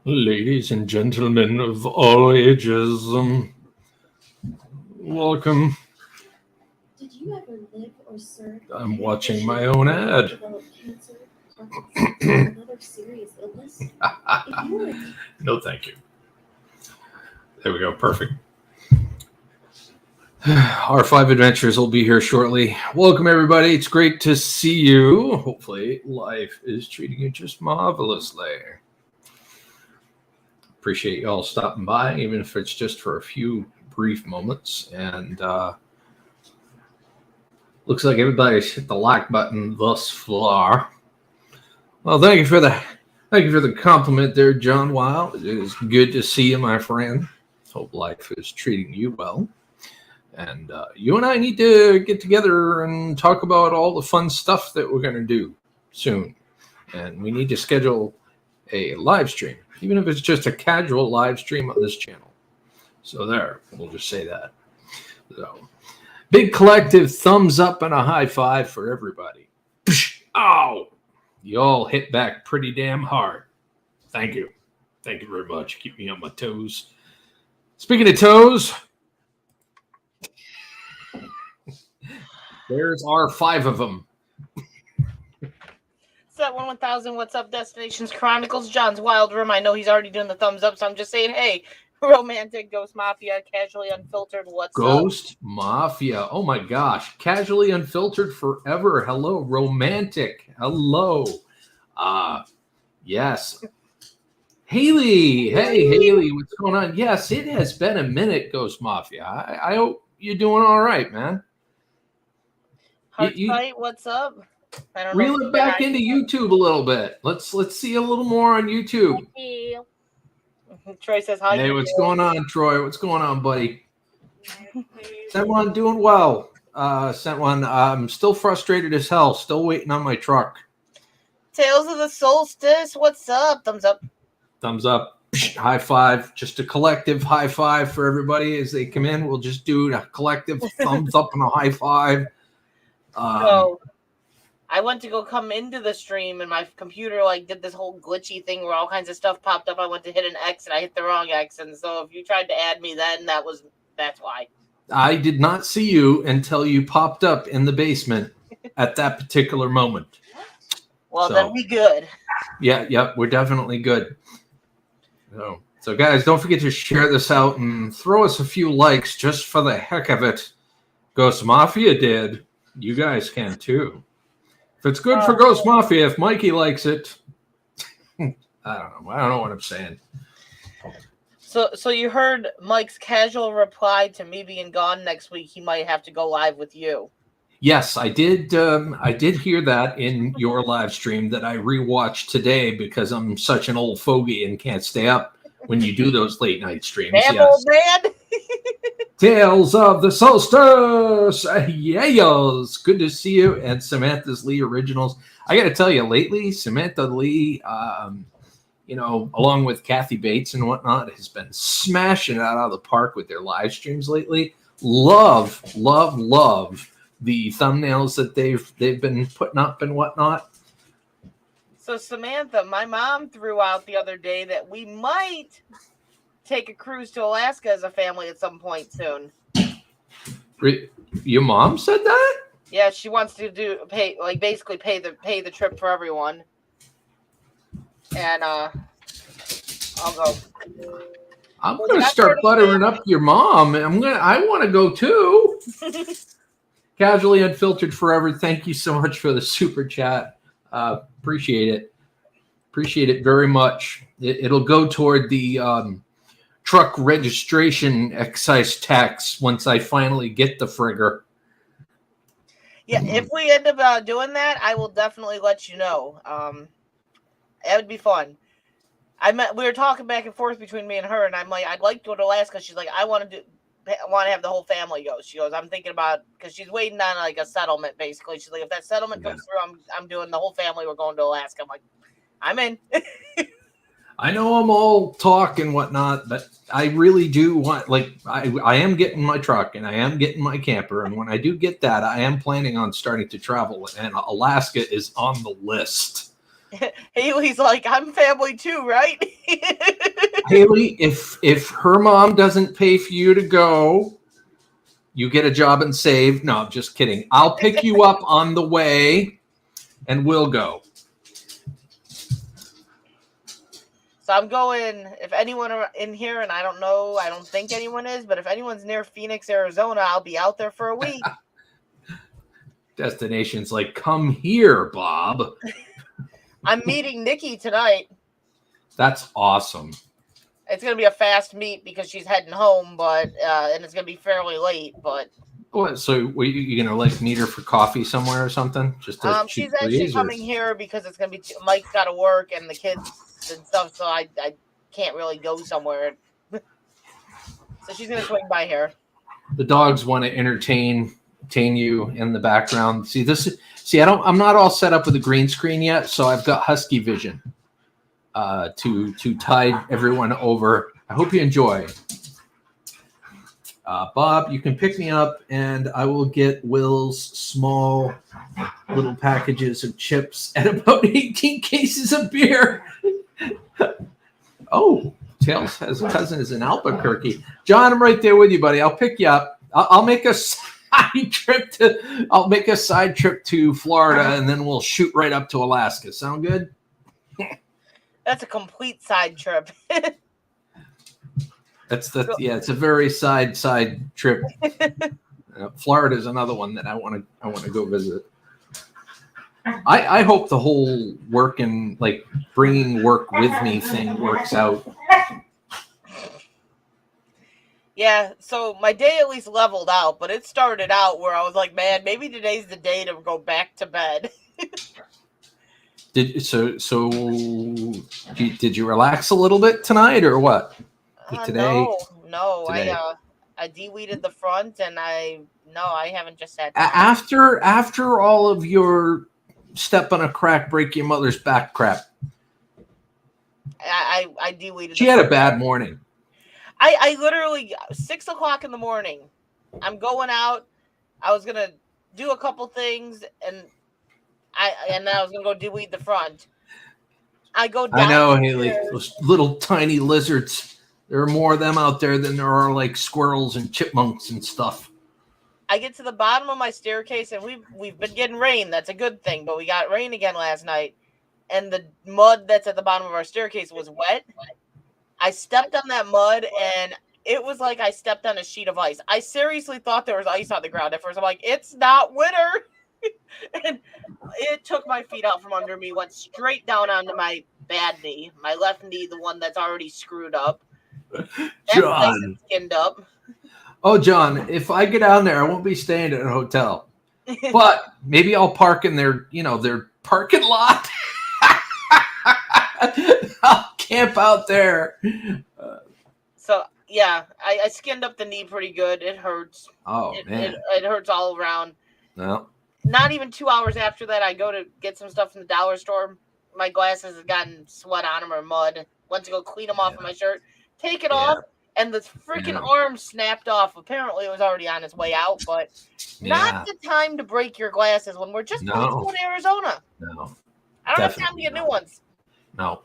Ladies and gentlemen of all ages, welcome. Did you ever live or serve I'm in a watching position my own where you ad. developed cancer, Parkinson's, or another serious illness? If you were No, thank you. There we go. Perfect. Our 5 adventures will be here shortly. Welcome, everybody. It's great to see you. Hopefully, life is treating you just marvelously. Appreciate y'all stopping by, even if it's just for a few brief moments. And looks like everybody's hit the like button thus far. Well, thank you for the compliment there, John Wild. It is good to see you, my friend. Hope life is treating you well. And you and I need to get together and talk about all the fun stuff that we're going to do soon. And we need to schedule a live stream, even if it's just a casual live stream on this channel. So there, we'll just say that. So, big collective thumbs up and a high five for everybody. Ow! You all hit back pretty damn hard. Thank you. Thank you very much. Keep me on my toes. Speaking of toes, there's our 5 of them. Set 1000. What's up, Destinations Chronicles? John's Wild Room. I know he's already doing the thumbs up, so I'm just saying, hey, Romantic, Ghost Mafia, Casually Unfiltered. What's up? Ghost Mafia. Oh my gosh. Casually Unfiltered forever. Hello, Romantic. Hello. Yes. Haley. Hey, Haley. What's going on? Yes, it has been a minute, Ghost Mafia. I hope you're doing all right, man. Heartfight, what's up? I don't Reel know it back into YouTube a little bit. Let's see a little more on YouTube. Troy says hi. Hey, what's going on, Troy? What's going on, buddy? Sent one doing well. Sent one. I'm still frustrated as hell. Still waiting on my truck. Tales of the Solstice, what's up? Thumbs up. Thumbs up. High five. Just a collective high five for everybody as they come in. We'll just do a collective thumbs up and a high five. So I went to go come into the stream and my computer did this whole glitchy thing where all kinds of stuff popped up. I went to hit an X and I hit the wrong X. And so if you tried to add me then, that's why. I did not see you until you popped up in the basement at that particular moment. Well, then we good. Yeah, we're definitely good. So guys, don't forget to share this out and throw us a few likes just for the heck of it. Ghost Mafia did. You guys can too. If it's good for Ghost Mafia, if Mikey likes it, I don't know. I don't know what I'm saying. So you heard Mike's casual reply to me being gone next week. He might have to go live with you. Yes, I did. I did hear that in your live stream that I rewatched today because I'm such an old fogey and can't stay up when you do those late night streams. Damn old man. Tales of the Solstice. Yes, good to see you. And Samantha's Lee Originals. I got to tell you, lately, Samantha Lee, along with Kathy Bates and whatnot, has been smashing it out of the park with their live streams lately. Love the thumbnails that they've been putting up and whatnot. So Samantha, my mom threw out the other day that we might take a cruise to Alaska as a family at some point soon. Your mom said that? Yeah, she wants to basically pay the trip for everyone. And I'll go. I'm gonna start buttering up your mom. I want to go too. Casually Unfiltered Forever. Thank you so much for the super chat. Appreciate it. Appreciate it very much. It'll go toward the truck registration excise tax once I finally get the frigger. Yeah, if we end up doing that, I will definitely let you know. It would be fun. We were talking back and forth between me and her, and I'm like, I'd like to go to Alaska. She's like, I want to have the whole family go. She goes, I'm thinking about, because she's waiting on a settlement, basically. She's like, if that settlement comes through, I'm doing the whole family. We're going to Alaska. I'm like, I'm in. I know I'm all talk and whatnot, but I really do want, I am getting my truck and I am getting my camper. And when I do get that, I am planning on starting to travel. And Alaska is on the list. Haley's like, I'm family too, right? Haley, if her mom doesn't pay for you to go, you get a job and save. No, I'm just kidding. I'll pick you up on the way, and we'll go. So I'm going, if anyone are in here, and I don't think anyone is, but if anyone's near Phoenix, Arizona, I'll be out there for a week. Destination's like, come here, Bob. I'm meeting Nikki tonight. That's awesome. It's going to be a fast meet because she's heading home, but and it's going to be fairly late, but... What? So were you going to like meet her for coffee somewhere or something? Just to she's actually coming here because it's going to be... Mike's got to work and the kids and stuff, so I can't really go somewhere. So she's going to swing by here. The dogs want to entertain you in the background. I'm not all set up with a green screen yet, so I've got husky vision to tide everyone over. I hope you enjoy. Bob, you can pick me up and I will get Will's small little packages of chips and about 18 cases of beer. Oh, Tails has a cousin is in Albuquerque. John, I'm right there with you, buddy. I'll pick you up. I'll make a side trip to Florida, and then we'll shoot right up to Alaska. Sound good? That's a complete side trip. It's a very side trip. Florida is another one that I want to go visit. I hope the whole work and like bringing work with me thing works out. Yeah, so my day at least leveled out, but it started out where I was like, man, maybe today's the day to go back to bed. Did you relax a little bit tonight or what? Today? No. Today. I de-weeded the front and I haven't just sat down. After all of your step on a crack, break your mother's back crap. I de-weeded. She had a bad morning. I literally 6 o'clock in the morning. I'm going out. I was gonna do a couple things and then I was gonna go de-weed the front. I go down. I know, Haley. Those little tiny lizards. There are more of them out there than there are like squirrels and chipmunks and stuff. I get to the bottom of my staircase and we've been getting rain. That's a good thing, but we got rain again last night, and the mud that's at the bottom of our staircase was wet. I stepped on that mud and it was like I stepped on a sheet of ice. I seriously thought there was ice on the ground at first. I'm like, it's not winter. And it took my feet out from under me, went straight down onto my bad knee, my left knee, the one that's already screwed up. John. Skinned up. Oh, John, if I get down there, I won't be staying at a hotel. But maybe I'll park in their parking lot. I'll camp out there. So, yeah, I skinned up the knee pretty good. It hurts. Oh, man. It hurts all around. No. Not even 2 hours after that, I go to get some stuff from the dollar store. My glasses have gotten sweat on them or mud. Went to go clean them off of my shirt. Take it off, and the freaking arm snapped off. Apparently, it was already on its way out, but not the time to break your glasses when we're just going to Arizona. No. I don't have time to get new ones. No.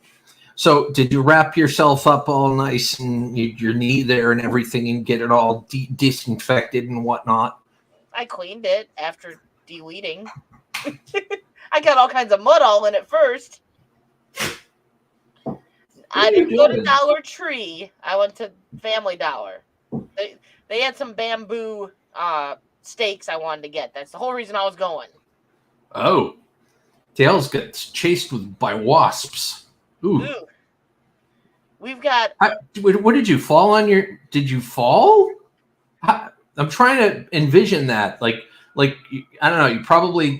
So, did you wrap yourself up all nice and your knee there and everything and get it all disinfected and whatnot? I cleaned it after de-weeding. I got all kinds of mud all in it first. I didn't go to Dollar Tree. I went to Family Dollar. They had some bamboo stakes I wanted to get. That's the whole reason I was going. Oh. Tails gets chased by wasps. Ooh. We've got... What did you fall on your... Did you fall? I'm trying to envision that. Like I don't know, you probably...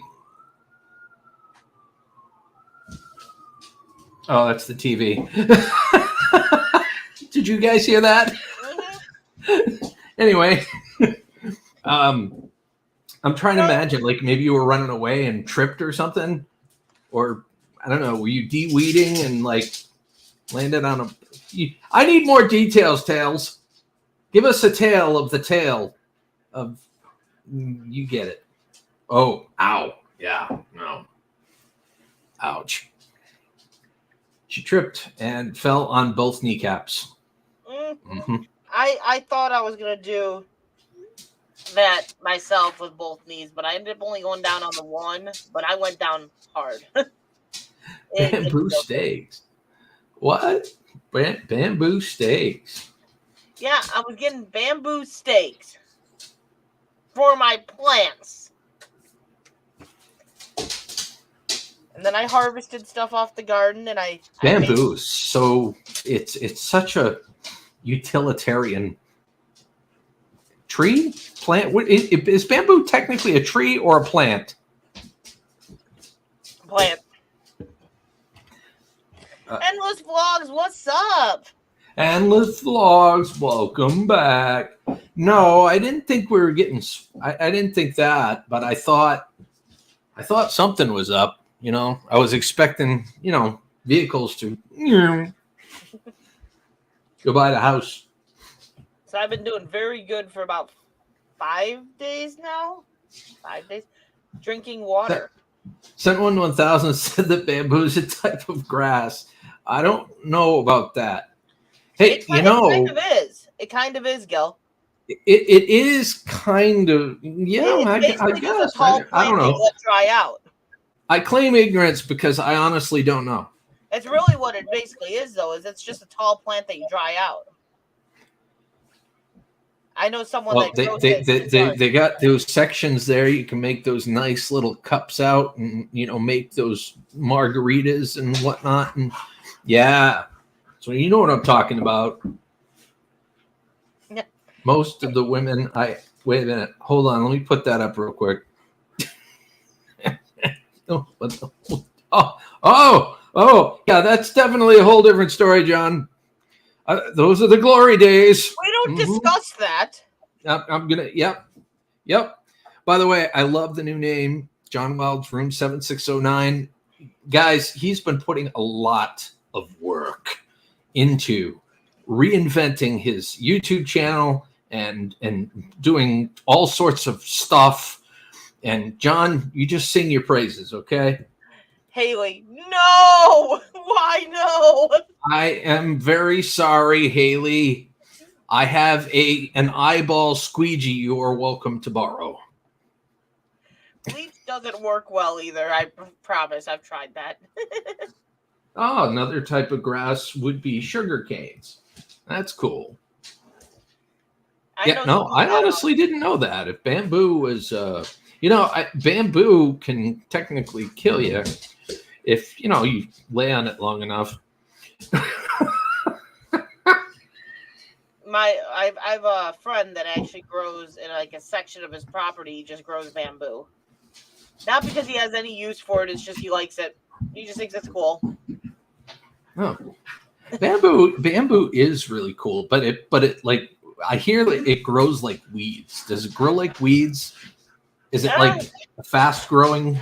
Oh, that's the TV. Did you guys hear that? Mm-hmm. Anyway, I'm trying to imagine, like maybe you were running away and tripped or something, or I don't know, were you de-weeding and like landed on a... I need more details, Tails. Give us a tale of the tale of... You get it. Oh, ow. Yeah, no. Ouch. She tripped and fell on both kneecaps. Mm-hmm. I thought I was gonna do that myself with both knees, but I ended up only going down on the one. But I went down hard. Bamboo stakes. What? Bamboo stakes. Yeah, I was getting bamboo stakes for my plants. And then I harvested stuff off the garden, and bamboo. So it's such a utilitarian tree plant. Is bamboo technically a tree or a plant? Plant. Endless Vlogs, what's up? Endless Vlogs, welcome back. No, I didn't think we were getting. I didn't think that, but I thought something was up. You know, I was expecting, vehicles to go by the house. So I've been doing very good for about 5 days now. 5 days. Drinking water. Sent 1000 said that bamboo is a type of grass. I don't know about that. Hey, it kind of is. It kind of is, Gil. It is kind of, yeah, I guess. I don't know. Let dry out. I claim ignorance because I honestly don't know. It's really what it basically is, though, is it's just a tall plant that you dry out. I know someone they got those sections there. You can make those nice little cups out and, make those margaritas and whatnot. And yeah, so you know what I'm talking about. Yeah. Most of the women, wait a minute, hold on, let me put that up real quick. Oh, yeah, that's definitely a whole different story, John. Those are the glory days. We don't discuss that. I'm gonna. Yep. By the way, I love the new name, John Wild's Room 7609. Guys, he's been putting a lot of work into reinventing his YouTube channel and doing all sorts of stuff. And John, you just sing your praises, okay? Haley, no! Why no? I am very sorry, Haley. I have an eyeball squeegee you are welcome to borrow. Bleach doesn't work well either. I promise. I've tried that. Another type of grass would be sugar canes. That's cool. I honestly didn't know that. If bamboo was, bamboo can technically kill you if, you lay on it long enough. I have a friend that actually grows in a section of his property. He just grows bamboo. Not because he has any use for it. It's just he likes it. He just thinks it's cool. Oh, bamboo is really cool, but it like I hear that it grows like weeds. Does it grow like weeds? Is it like a fast growing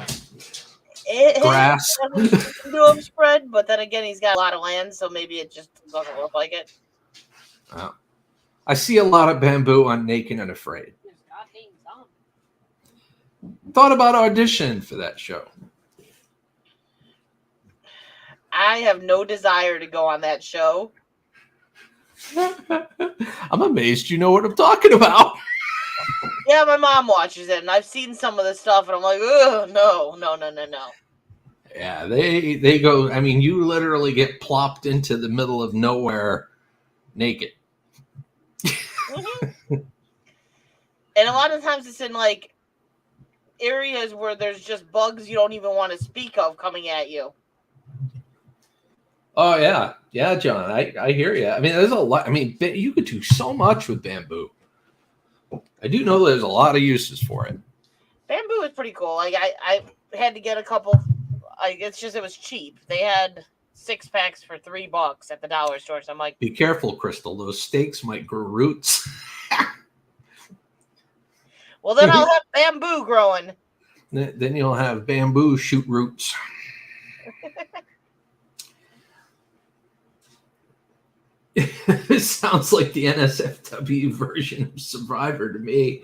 grass? Do him spread, but then again, he's got a lot of land, so maybe it just doesn't look like it. Oh. I see a lot of bamboo on Naked and Afraid. Thought about auditioning for that show. I have no desire to go on that show. I'm amazed you know what I'm talking about. Yeah, my mom watches it, and I've seen some of the stuff, and I'm like, ugh, no. Yeah, they go. I mean, you literally get plopped into the middle of nowhere naked. Mm-hmm. And a lot of times it's in areas where there's just bugs you don't even want to speak of coming at you. Oh yeah, John, I hear you. I mean, there's a lot. I mean, you could do so much with bamboo. I do know there's a lot of uses for it. Bamboo is pretty cool. I had to get a couple. It's just it was cheap. They had 6 packs for $3 at the dollar store. So I'm like, be careful, Crystal. Those stakes might grow roots. Well, then I'll have bamboo growing. Then you'll have bamboo shoot roots. It sounds like the NSFW version of Survivor to me.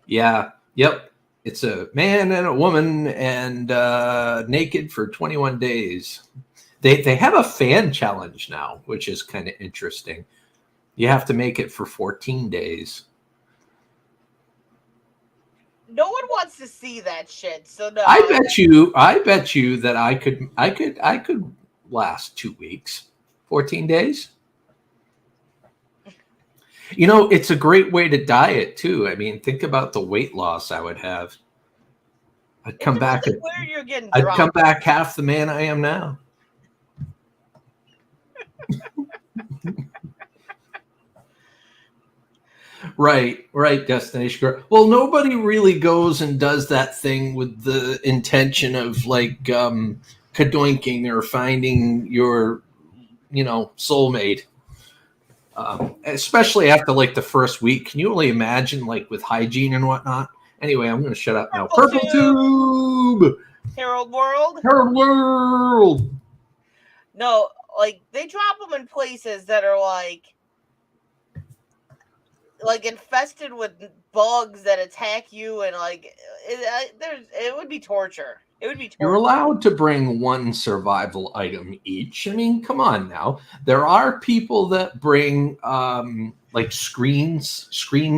Yep. It's a man and a woman and naked for 21 days. They have a fan challenge now, which is kind of interesting. You have to make it for 14 days. No one wants to see that shit. So no. I bet you that I could last 2 weeks, 14 days. You know, it's a great way to diet too. I mean, think about the weight loss I would have. I'd come back. Where you're getting I'd drunk. come back half the man I am now. Right, Destination Girl. Well, nobody really goes and does that thing with the intention of like kadoinking or finding your, soulmate. Especially after like the first week. Can you only imagine like with hygiene and whatnot? Anyway, I'm going to shut up now. Purple Tube! Harold World? Harold World! No, like they drop them in places that are like infested with bugs that attack you, and like it would be torture. It would be torture. You're allowed to bring one survival item each. I mean, come on now. There are people that bring like screen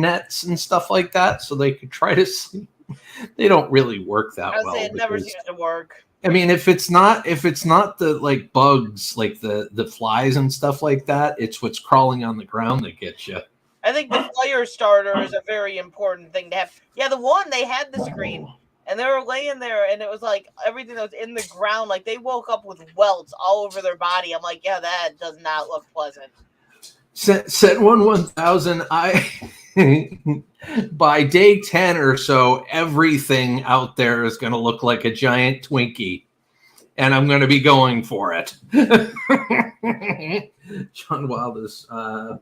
nets and stuff like that, so they could try to sleep. They don't really work that well. It never seems to work. I mean, if it's not the like bugs, like the flies and stuff like that, it's what's crawling on the ground that gets you. I think the fire starter is a very important thing to have. Yeah, the one they had the screen, and they were laying there, and it was like everything that was in the ground. Like they woke up with welts all over their body. I'm like, yeah, that does not look pleasant. Set 1000. By day 10 or so, everything out there is going to look like a giant Twinkie, and I'm going to be going for it. John Wild has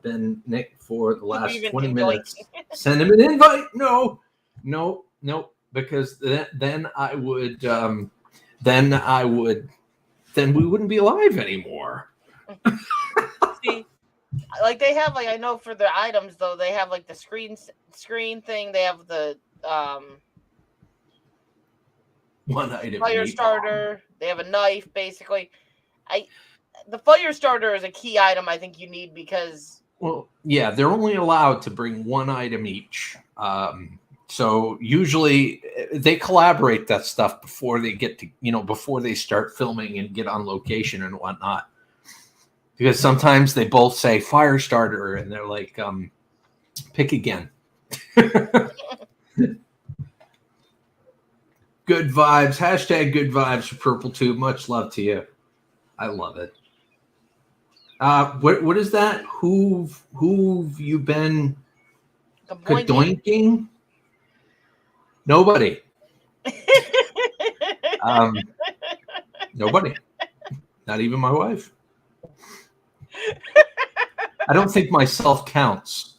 been Nick for the last 20 minutes. Send him an invite. No, because then we wouldn't be alive anymore. See, like they have, like I know for their items though, they have like the screen thing. They have the one item fire starter. They have a knife, basically. The fire starter is a key item I think you need because. Well, yeah, they're only allowed to bring one item each. So usually they collaborate that stuff before they get to, before they start filming and get on location and whatnot. Because sometimes they both say fire starter and they're like, pick again. Good vibes. Hashtag good vibes for Purple Tube. Much love to you. I love it. What is that? Who've you been kadoinking? Nobody. Nobody. Not even my wife. I don't think myself counts.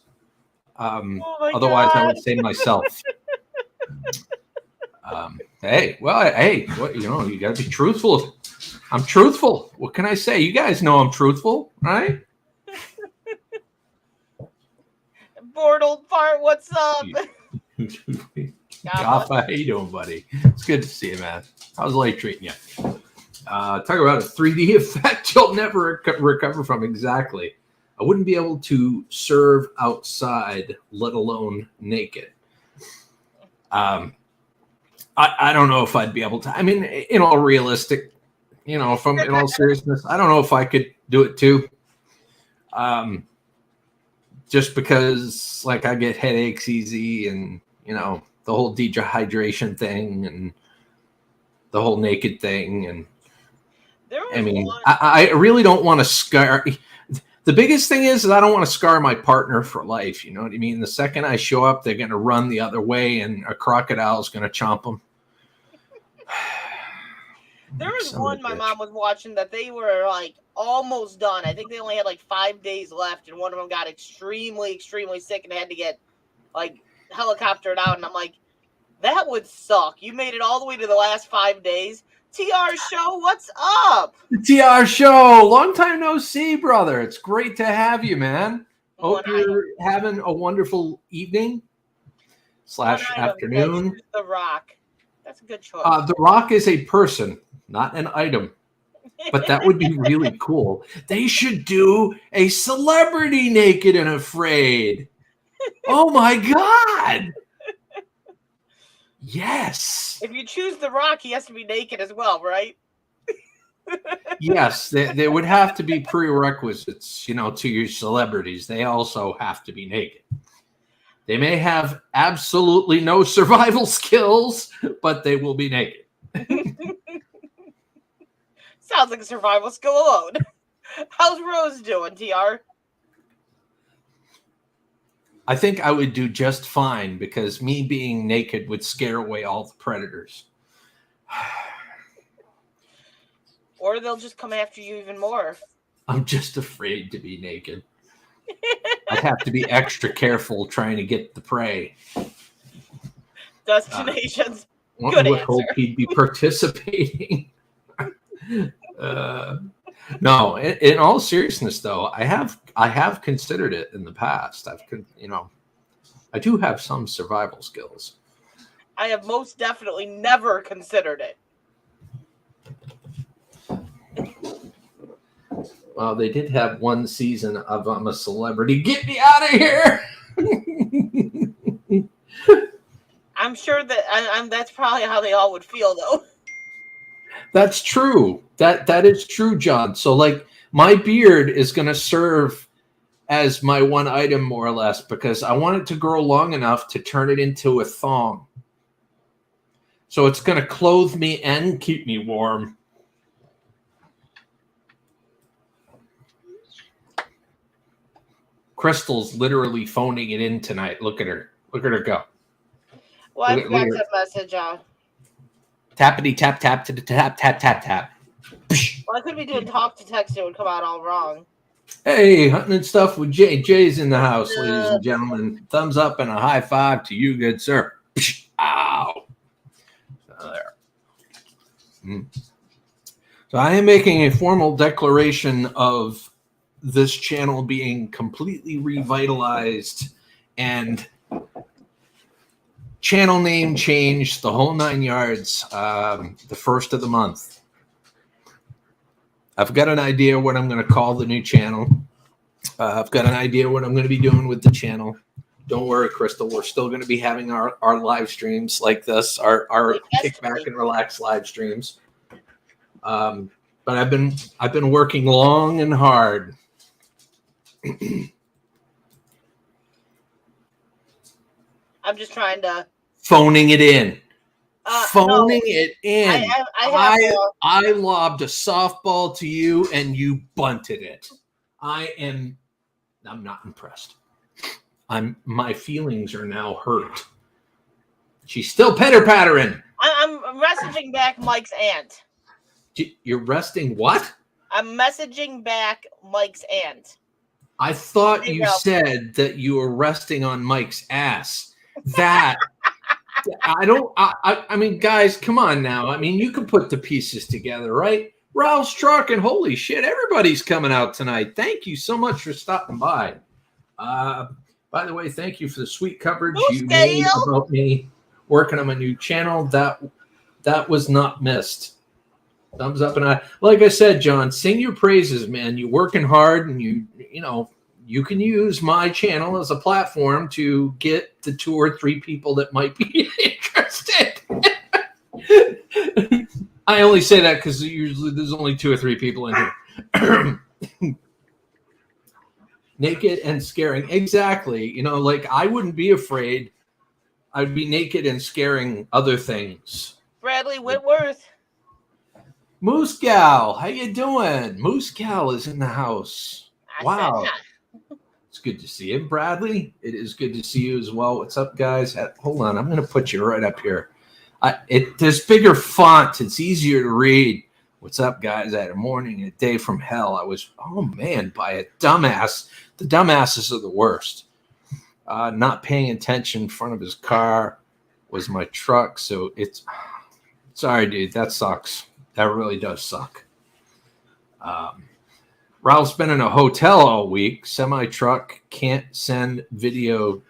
Otherwise, God. I would say myself. Hey, what you got to be truthful. I'm truthful. What can I say? You guys know I'm truthful, right? Bored old fart, what's up? Goff, how you doing, buddy? It's good to see you, man. How's life treating you? Talk about a 3D effect you'll never recover from. Exactly. I wouldn't be able to serve outside, let alone naked. I don't know if I'd be able to. I mean, in all realistic, if I'm in all seriousness, I don't know if I could do it too. Just because, like, I get headaches easy, and the whole dehydration thing, and the whole naked thing, and I mean, I really don't want to scar. The biggest thing is I don't want to scar my partner for life. You know what I mean? The second I show up, they're going to run the other way, and a crocodile is going to chomp them. There was one my mom was watching that they were like almost done. I think they only had like 5 days left, and one of them got extremely, extremely sick and had to get like helicoptered out. And I'm like, that would suck. You made it all the way to the last 5 days. TR Show, what's up? The TR Show, long time no see, brother. It's great to have you, man. Hope you're having a wonderful evening / afternoon. The Rock. That's a good choice. The Rock is a person, not an item. But that would be really cool. They should do a celebrity naked and afraid. Oh my God. Yes. If you choose The Rock, he has to be naked as well, right? Yes, there would have to be prerequisites, to your celebrities. They also have to be naked. They may have absolutely no survival skills, but they will be naked. Sounds like a survival skill alone. How's Rose doing, TR? I think I would do just fine because me being naked would scare away all the predators. Or they'll just come after you even more. I'm just afraid to be naked. I'd have to be extra careful trying to get the prey. Destinations. One Good would answer. hope he'd be participating. No, in all seriousness, though, I have considered it in the past. I do have some survival skills. I have most definitely never considered it. Well, they did have one season of I'm a Celebrity. Get me out of here! I'm sure that that's probably how they all would feel, though. That's true. That is true, John. So, like, my beard is going to serve as my one item, more or less, because I want it to grow long enough to turn it into a thong. So it's going to clothe me and keep me warm. Crystal's literally phoning it in tonight. Look at her. Look at her go. Well, I Look forgot at to message. Tappity tap tap to the tap tap tap tap. Well, I could be doing talk to text. It would come out all wrong. Hey, hunting and stuff with Jay. Jay's in the house, ladies and gentlemen. Thumbs up and a high five to you, good sir. Ow. There. So I am making a formal declaration of this channel being completely revitalized and channel name changed, the whole 9 yards, the first of the month. I've got an idea what I'm going to call the new channel. I've got an idea what I'm going to be doing with the channel. Don't worry, Crystal. We're still going to be having our live streams like this, our kickback and relax live streams. But I've been working long and hard. I'm just trying to Phoning it in. Phoning no. it in. I lobbed a softball to you and you bunted it. I'm not impressed. My feelings are now hurt. She's still pitter-pattering. I'm messaging back Mike's aunt. You're resting what? I'm messaging back Mike's aunt. I thought you said that you were resting on Mike's ass. That I mean, guys, come on now. I mean, you can put the pieces together, right? Ralph's truck and holy shit, everybody's coming out tonight. Thank you so much for stopping by. By the way, thank you for the sweet coverage you made about me working on my new channel. That was not missed. Thumbs up. And like I said, John, sing your praises, man. You're working hard, and you can use my channel as a platform to get the 2 or 3 people that might be interested. I only say that because usually there's only 2 or 3 people in here. Naked and scaring. Exactly. Like I wouldn't be afraid. I'd be naked and scaring other things. Bradley Whitworth. Moose Gal, how you doing? Moose Gal is in the house. Wow. It's good to see you, Bradley. It is good to see you as well. What's up, guys? Hold on. I'm going to put you right up here. There's bigger font. It's easier to read. What's up, guys? I had a morning and a day from hell. I was, by a dumbass. The dumbasses are the worst. Not paying attention in front of his car was my truck. So sorry, dude. That sucks. That really does suck. Ralph's been in a hotel all week. Semi-truck can't send video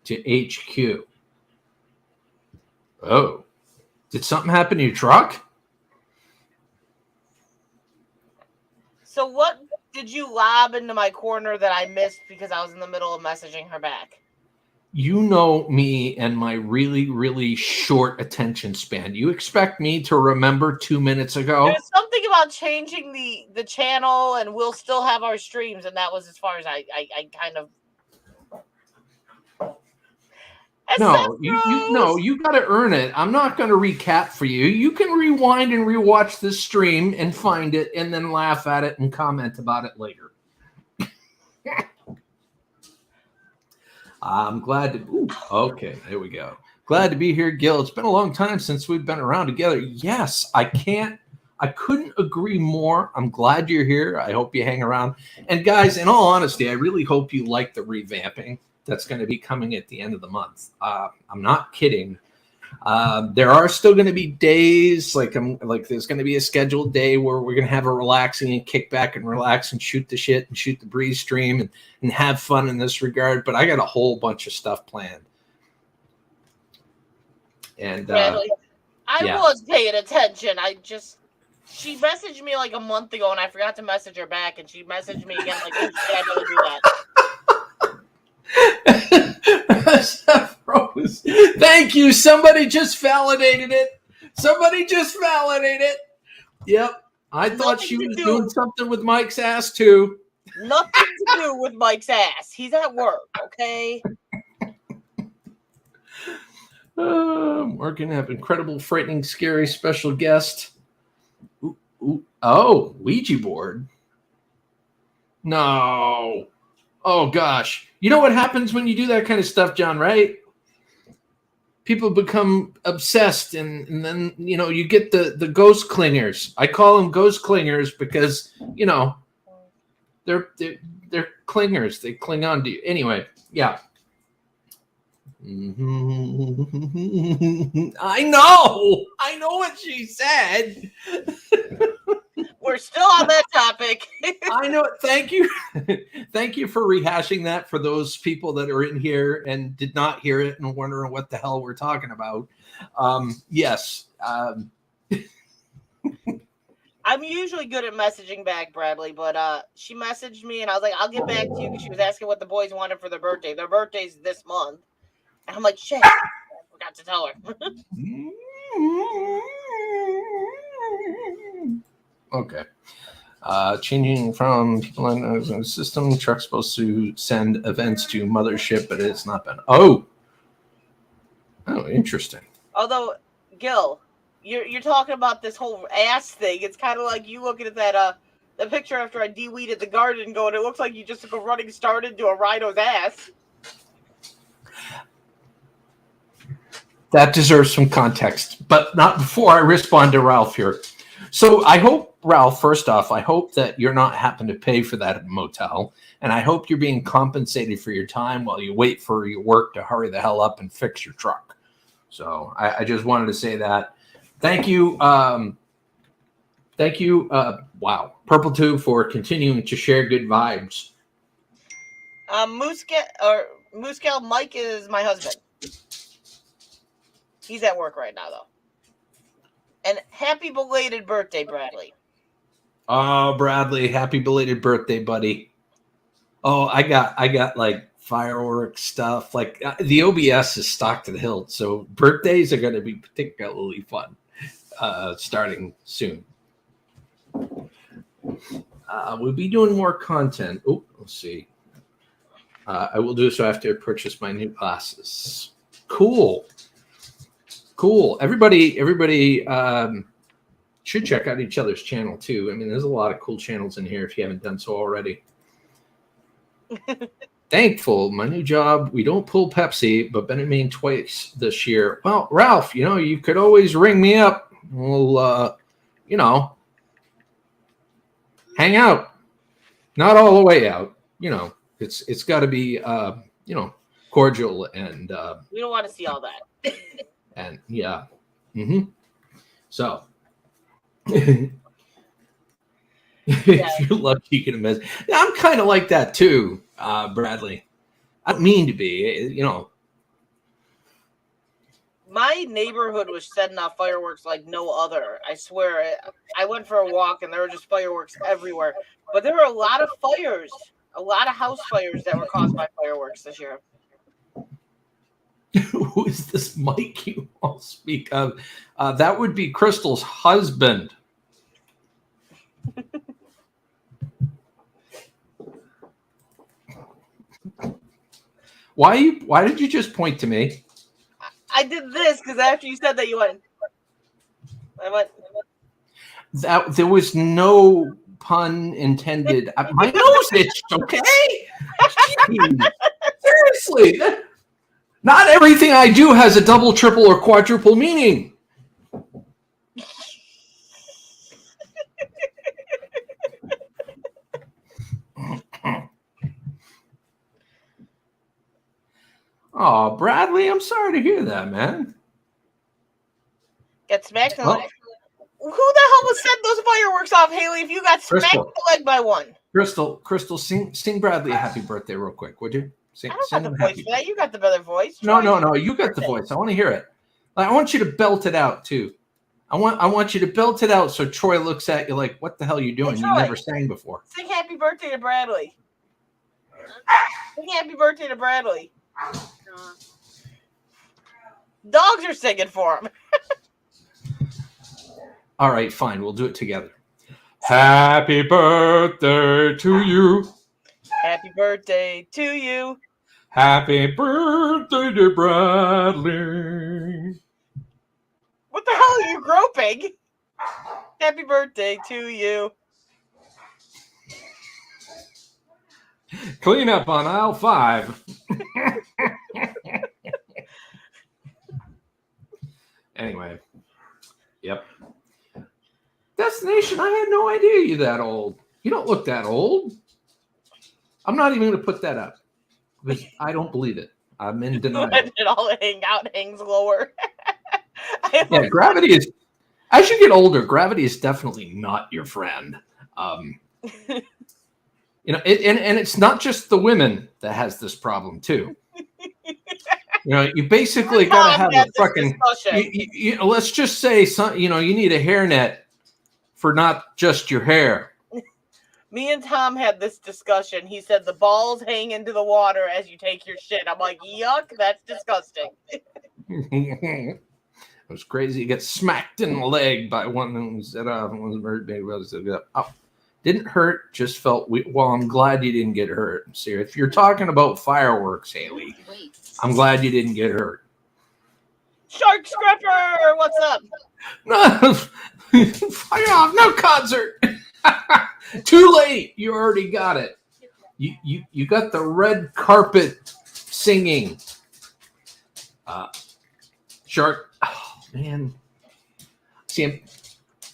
to HQ. Oh. Did something happen to your truck? So what did you lob into my corner that I missed because I was in the middle of messaging her back? You know me and my really, really short attention span. You expect me to remember 2 minutes ago? There's something about changing the channel, and we'll still have our streams, and that was as far as I kind of. No, you got to earn it. I'm not going to recap for you. You can rewind and rewatch this stream and find it, and then laugh at it and comment about it later. I'm glad to. Ooh, okay, there we go. Glad to be here, Gil. It's been a long time since we've been around together. Yes, I couldn't agree more. I'm glad you're here. I hope you hang around. And guys, in all honesty, I really hope you like the revamping that's going to be coming at the end of the month. I'm not kidding. There are still going to be days like there's going to be a scheduled day where we're going to have a relaxing and kick back and relax and shoot the shit and shoot the breeze stream and have fun in this regard. But I got a whole bunch of stuff planned. And Bradley, I was paying attention. She messaged me like a month ago and I forgot to message her back, and she messaged me again like, oh shit, I gotta do that. Rose. Thank you. Somebody just validated it. Yep. I thought she was doing something with Mike's ass too. Nothing to do with Mike's ass. He's at work, okay? We're going to have incredible, frightening, scary special guest. Oh, Ouija board. No. Oh, gosh. You know what happens when you do that kind of stuff, John, right? People become obsessed, and then, you get the ghost clingers. I call them ghost clingers because, they're clingers. They cling on to you. Anyway, yeah. I know what she said. We're still on that topic. I know. Thank you for rehashing that for those people that are in here and did not hear it and wondering what the hell we're talking about. Yes. I'm usually good at messaging back, Bradley, but she messaged me and I was like, I'll get back to you because she was asking what the boys wanted for their birthday. Their birthday's this month. And I'm like, shit, I forgot to tell her. Okay. Changing from people in the system, truck's supposed to send events to mothership, but it's not been. Oh, interesting. Although, Gil, you're talking about this whole ass thing. It's kind of like you looking at that the picture after I de-weeded the garden, going, it looks like you just took a running start into a rhino's ass. That deserves some context, but not before I respond to Ralph here. So I hope, Ralph, first off, I hope that you're not having to pay for that at a motel, and I hope you're being compensated for your time while you wait for your work to hurry the hell up and fix your truck. So I just wanted to say that. Thank you. Wow, Purple Tube, for continuing to share good vibes. Muscal Mike is my husband. He's at work right now, though. And happy belated birthday, Bradley. Oh, Bradley, happy belated birthday, buddy. Oh, I got like fireworks stuff. Like the OBS is stocked to the hilt, so birthdays are going to be particularly fun starting soon. We'll be doing more content. Oh, let's see. I will do so after I purchase my new glasses. Cool. Everybody should check out each other's channel too. I mean, there's a lot of cool channels in here if you haven't done so already. Thankful, my new job, we don't pull Pepsi, but been in Maine twice this year. Well, Ralph, you could always ring me up. We'll, hang out. Not all the way out. It's got to be, cordial and. We don't want to see all that. And yeah. Mm-hmm. So. If you're lucky, you can imagine. I'm kind of like that too, Bradley. I don't mean to be, My neighborhood was setting off fireworks like no other. I swear. I went for a walk and there were just fireworks everywhere. But there were a lot of fires, a lot of house fires that were caused by fireworks this year. Who is this Mike you all speak of? That would be Crystal's husband. Why did you just point to me? I did this because after you said that, you went. I went. That there was no pun intended. My nose itched. Okay, jeez. Seriously, not everything I do has a double, triple, or quadruple meaning. Oh, Bradley, I'm sorry to hear that, man. Get smacked in the Well, leg. Who the hell was setting those fireworks off, Haley? If you got smacked in the leg by one. Crystal, sing Bradley a happy birthday real quick, would you? I don't got the voice for that. You got the better voice. No. You got the voice. I want to hear it. I want you to belt it out too. I want you to belt it out so Troy looks at you like, "What the hell are you doing? Hey, You Troy, never sang before." Sing happy birthday to Bradley. Sing happy birthday to Bradley. Dogs are singing for him. All right, fine. We'll do it together. Happy birthday to you. Happy birthday to you. Happy birthday to Bradley. What the hell are you groping? Happy birthday to you. Clean up on aisle 5. Anyway. Yep. Destination, I had no idea you're that old. You don't look that old. I'm not even going to put that up. Because I don't believe it. I'm in denial. Let it all hang out, hangs lower. Yeah, gravity is, as you get older, gravity is definitely not your friend. And it's not just the women that has this problem too. You basically got to have a fucking. Let's just say, you need a hairnet for not just your hair. Me and Tom had this discussion. He said the balls hang into the water as you take your shit. I'm like, yuck, that's disgusting. It was crazy. You get smacked in the leg by one that was set off and wasn't hurt. Didn't hurt, just felt well, I'm glad you didn't get hurt. See, if you're talking about fireworks, Haley, I'm glad you didn't get hurt. Shark Scrapper, what's up? No, fire off, no concert. Too late. You already got it. You got the red carpet singing. Shark. Oh man. See,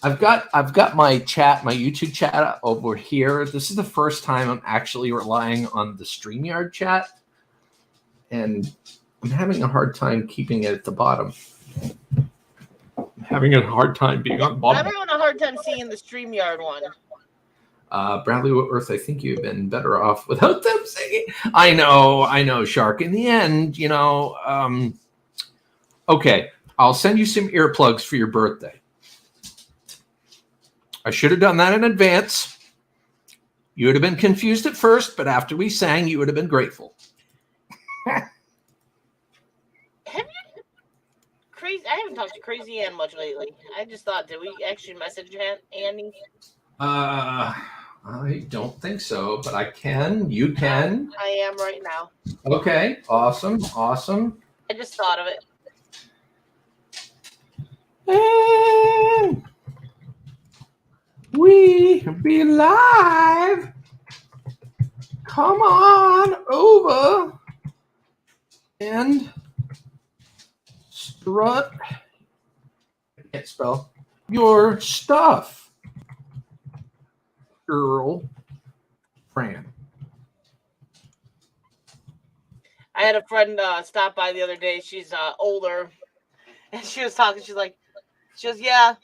I've got my chat, my YouTube chat over here. This is the first time I'm actually relying on the StreamYard chat, and I'm having a hard time keeping it at the bottom. I'm having a hard time being on the bottom. I'm having a hard time seeing the StreamYard one. Bradley Whitworth, I think you've been better off without them singing. I know, Shark. In the end, okay, I'll send you some earplugs for your birthday. I should have done that in advance. You would have been confused at first, but after we sang, you would have been grateful. Have you? Crazy? I haven't talked to Crazy Ann much lately. I just thought, did we actually message Annie? I don't think so, but I can. You can. I am right now. Okay, awesome. I just thought of it. And we be live. Come on over and strut. I can't spell your stuff, girl. Fran. I had a friend stop by the other day. She's older, and she was talking. She goes, yeah.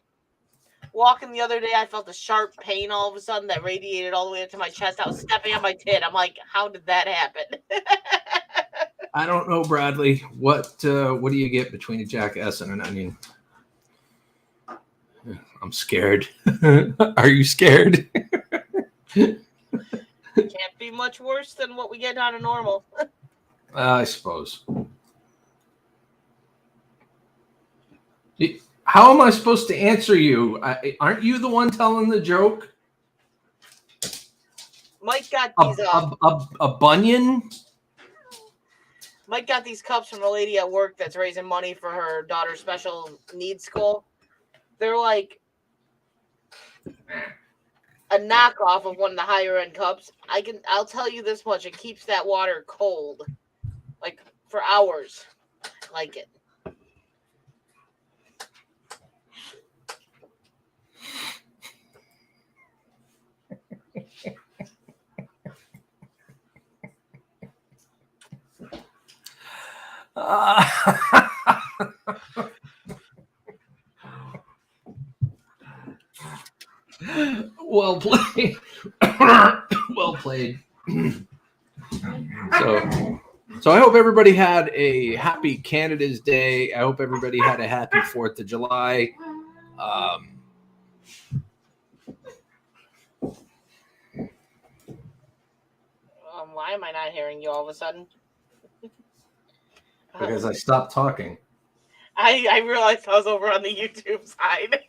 Walking the other day, I felt a sharp pain all of a sudden that radiated all the way up to my chest. I was stepping on my tit. I'm like, how did that happen? I don't know, Bradley. What do you get between a jackass and an onion? I'm scared. Are you scared? Can't be much worse than what we get on a normal. I suppose. How am I supposed to answer you? Aren't you the one telling the joke? Mike got these a bunion? Mike got these cups from a lady at work that's raising money for her daughter's special needs school. They're like a knockoff of one of the higher end cups. I'll tell you this much, it keeps that water cold. Like for hours. I like it. Well played. Well played. So I hope everybody had a happy Canada's Day. I hope everybody had a happy 4th of July. Why am I not hearing you all of a sudden? Because I stopped talking. I realized I was over on the YouTube side.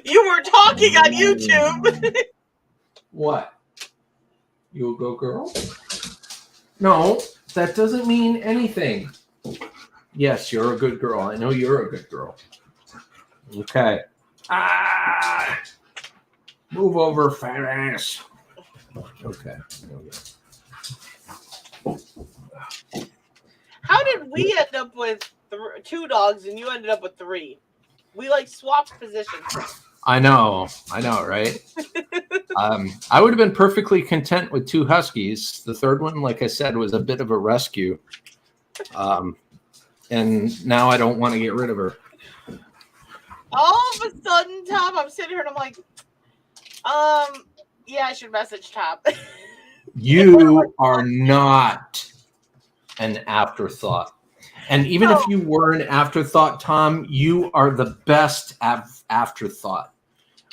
You were talking on YouTube. What? You a good girl? No, that doesn't mean anything. Yes, you're a good girl. I know you're a good girl. Okay. Move over, fat ass. Okay. How did we end up with 2 dogs and you ended up with 3? We like swapped positions. I know, right? I would have been perfectly content with 2 huskies. The third one, like I said, was a bit of a rescue. And now I don't want to get rid of her. All of a sudden, Tom, I'm sitting here and I'm like, yeah, I should message Tom. You are not an afterthought. And even if you were an afterthought, Tom, you are the best afterthought.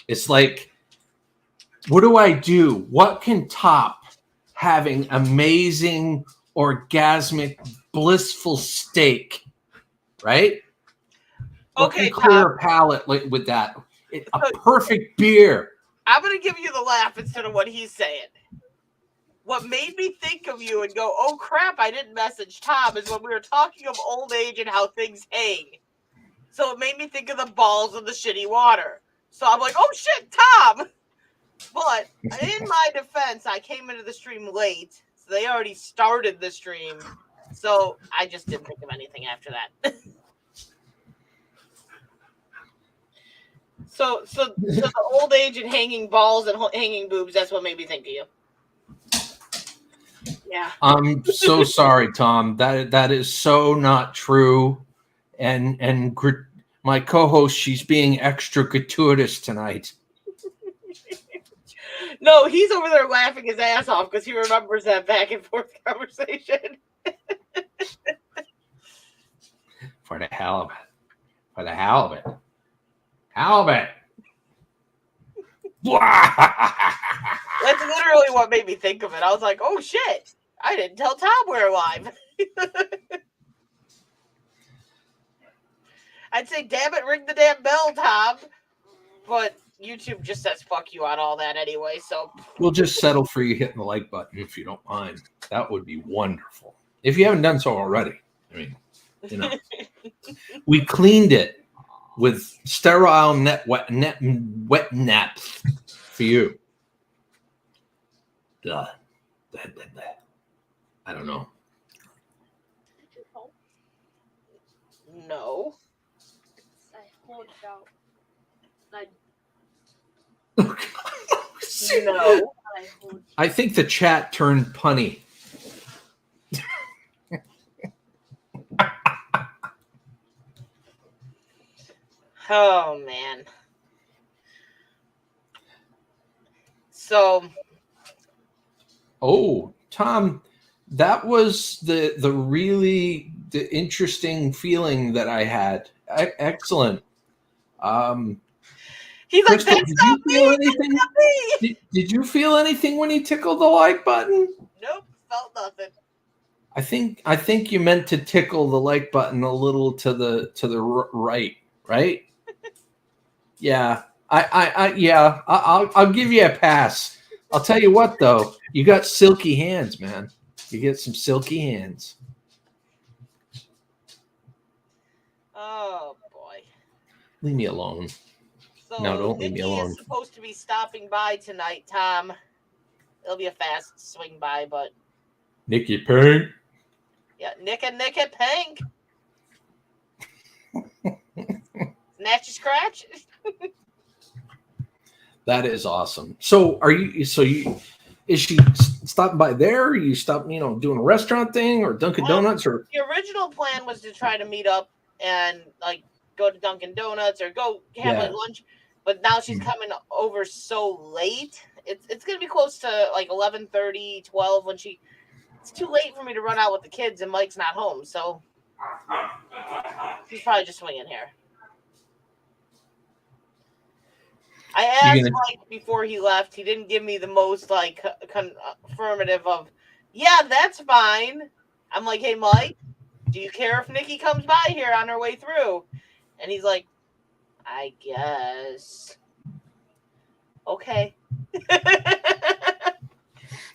It's like, what do I do? What can top having amazing, orgasmic, blissful steak, right? What can clear a palate with that? A perfect beer. I'm going to give you the laugh instead of what he's saying. What made me think of you and go, oh crap, I didn't message Tom, is when we were talking of old age and how things hang. So it made me think of the balls of the shitty water. So I'm like, oh shit, Tom! But in my defense, I came into the stream late, so they already started the stream. So I just didn't think of anything after that. So the old age and hanging balls and hanging boobs, that's what made me think of you. Yeah. I'm so sorry, Tom. That is so not true. And my co-host, she's being extra gratuitous tonight. No, he's over there laughing his ass off because he remembers that back and forth conversation. For the hell of it. For the hell of it. Halibut. That's literally what made me think of it. I was like, oh shit, I didn't tell Tom we're live. I'd say, damn it, ring the damn bell, Tom. But YouTube just says fuck you on all that anyway, so. We'll just settle for you hitting the like button if you don't mind. That would be wonderful. If you haven't done so already. I mean, you know. We cleaned it with sterile wet naps for you. I don't know. No. I hold it out. No. I think the chat turned punny. Oh, man. So. Oh, Tom, that was the really the interesting feeling that I had. Excellent. He's like, Crystal, that's did not you feel me. anything? That's not me. Did you feel anything when he tickled the like button? Nope, felt nothing. I think you meant to tickle the like button a little to the right, right? Yeah. I'll give you a pass. I'll tell you what though, you got silky hands, man. You get some silky hands. Oh boy. Leave me alone. So No, don't leave me Nikki alone. is supposed to be stopping by tonight, Tom. It'll be a fast swing by, but Nikki Pink. yeah, Nick and Pink. Snatchy scratch. That is awesome. So is she stopping by there? Are you doing a restaurant thing or Dunkin' Donuts or The original plan was to try to meet up and like go to Dunkin' Donuts or go have like lunch, but now she's coming over so late. It's gonna be close to like 11:30, 12 when it's too late for me to run out with the kids and Mike's not home, so she's probably just swinging here. I asked Mike before he left. He didn't give me the most like affirmative of, yeah, that's fine. I'm like, hey, Mike, do you care if Nikki comes by here on her way through? And he's like, I guess. Okay.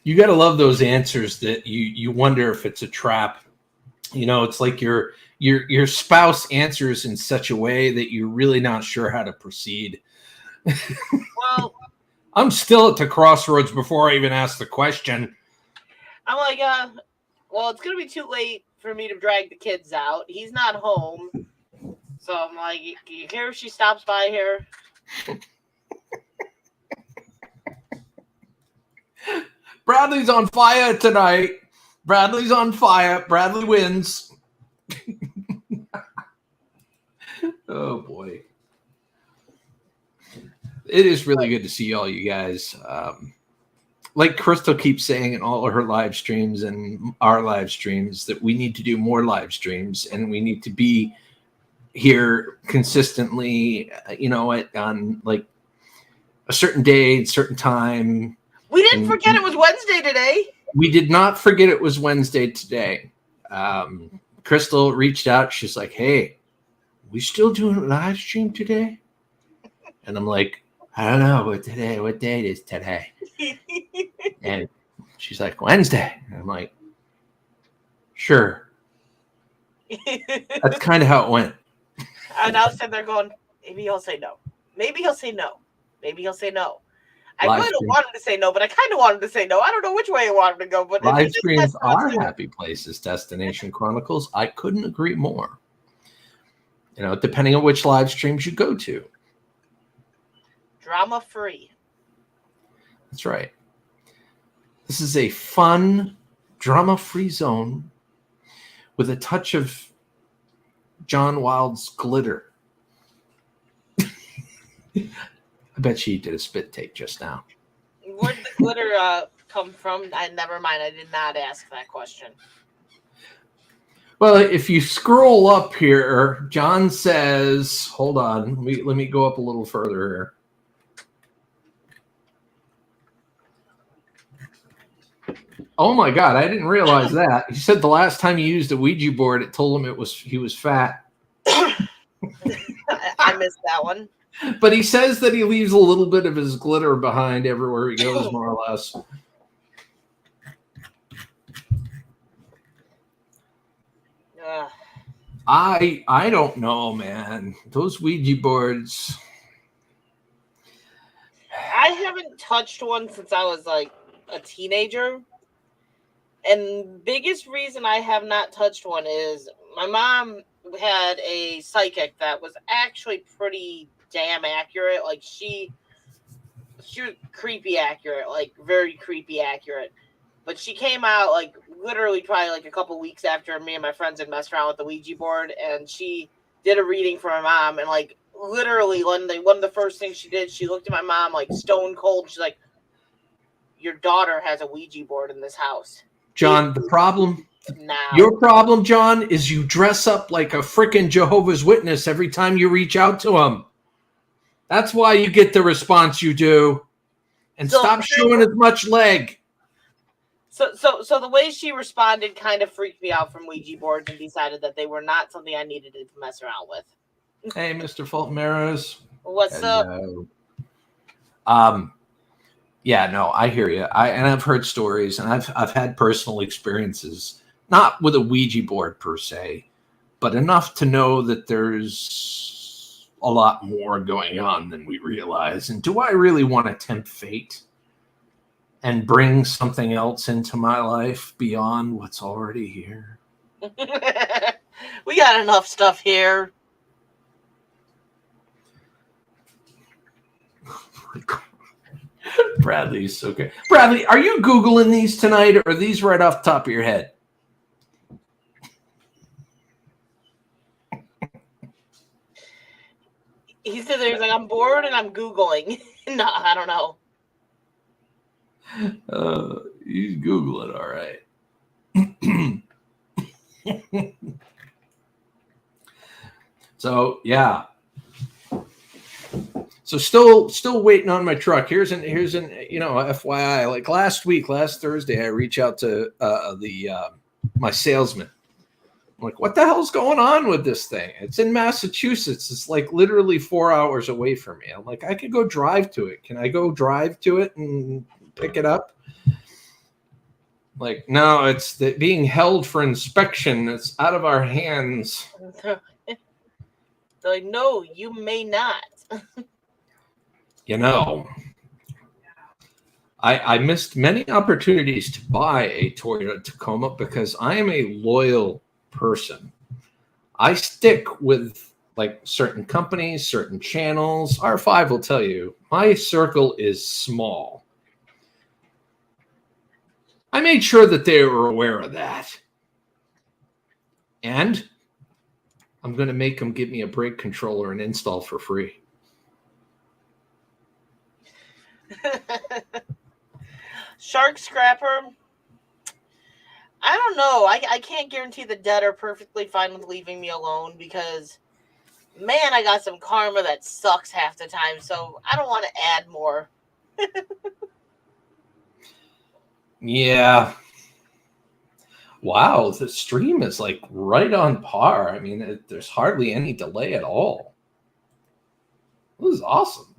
You got to love those answers that you wonder if it's a trap. It's like your spouse answers in such a way that you're really not sure how to proceed. Well, I'm still at the crossroads before I even ask the question. I'm like, well, it's going to be too late for me to drag the kids out. He's not home. So I'm like, you care if she stops by here? Bradley's on fire tonight. Bradley's on fire. Bradley wins. Oh, boy. It is really good to see all you guys. Like Crystal keeps saying in all of her live streams and our live streams that we need to do more live streams and we need to be here consistently, on like a certain day, certain time. We didn't forget it was Wednesday today. We did not forget it was Wednesday today. Crystal reached out. She's like, hey, we still doing a live stream today? And I'm like, I don't know what date is today? And she's like, Wednesday. And I'm like, sure. That's kind of how it went. And I was sitting there going, maybe he'll say no. Maybe he'll say no. Maybe he'll say no. I really don't want him to say no, but I kind of want him to say no. I don't know which way I want him to go. But live streams are happy places, Destination Chronicles. I couldn't agree more. Depending on which live streams you go to. Drama free. That's right. This is a fun, drama-free zone with a touch of John Wilde's glitter. I bet she did a spit take just now. Where did the glitter come from? Never mind. I did not ask that question. Well, if you scroll up here, John says, hold on. Let me go up a little further here. Oh my God, I didn't realize that. He said the last time he used a Ouija board, it told him he was fat. I missed that one. But he says that he leaves a little bit of his glitter behind everywhere he goes, more or less. I don't know, man. Those Ouija boards. I haven't touched one since I was like a teenager. And biggest reason I have not touched one is my mom had a psychic that was actually pretty damn accurate. Like she was creepy accurate, like very creepy accurate. But she came out like literally probably like a couple weeks after me and my friends had messed around with the Ouija board, and she did a reading for my mom. And like literally one of the first things she did, she looked at my mom like stone cold. She's like, "Your daughter has a Ouija board in this house." John, the problem, now. your problem, John, is you dress up like a freaking Jehovah's Witness every time you reach out to them. That's why you get the response you do. And So- stop showing as much leg. So the way she responded kind of freaked me out from Ouija boards and decided that they were not something I needed to mess around with. Hey, Mr. Fulton Maros. What's up? Yeah, no, I hear you. I've heard stories, and I've had personal experiences, not with a Ouija board per se, but enough to know that there's a lot more going on than we realize. And do I really want to tempt fate and bring something else into my life beyond what's already here? We got enough stuff here. Bradley's so good. Bradley, are you Googling these tonight, or are these right off the top of your head? He said there's like, I'm bored and I'm Googling. No, I don't know. You Google it, all right. So yeah. So still waiting on my truck. Here's an FYI. Like last Thursday, I reach out to my salesman. I'm like, what the hell's going on with this thing? It's in Massachusetts. It's like literally 4 hours away from me. I'm like, I could go drive to it. Can I go drive to it and pick it up? Like, no, it's being held for inspection. It's out of our hands. They're like, no, you may not. You know, I missed many opportunities to buy a Toyota Tacoma because I am a loyal person. I stick with like certain companies, certain channels. R5 will tell you, my circle is small. I made sure that they were aware of that. And I'm going to make them give me a brake controller and install for free. Shark Scrapper. I don't know. I can't guarantee the dead are perfectly fine with leaving me alone because, man, I got some karma that sucks half the time. So I don't want to add more. Yeah. Wow, the stream is like right on par. I mean, there's hardly any delay at all. This is awesome.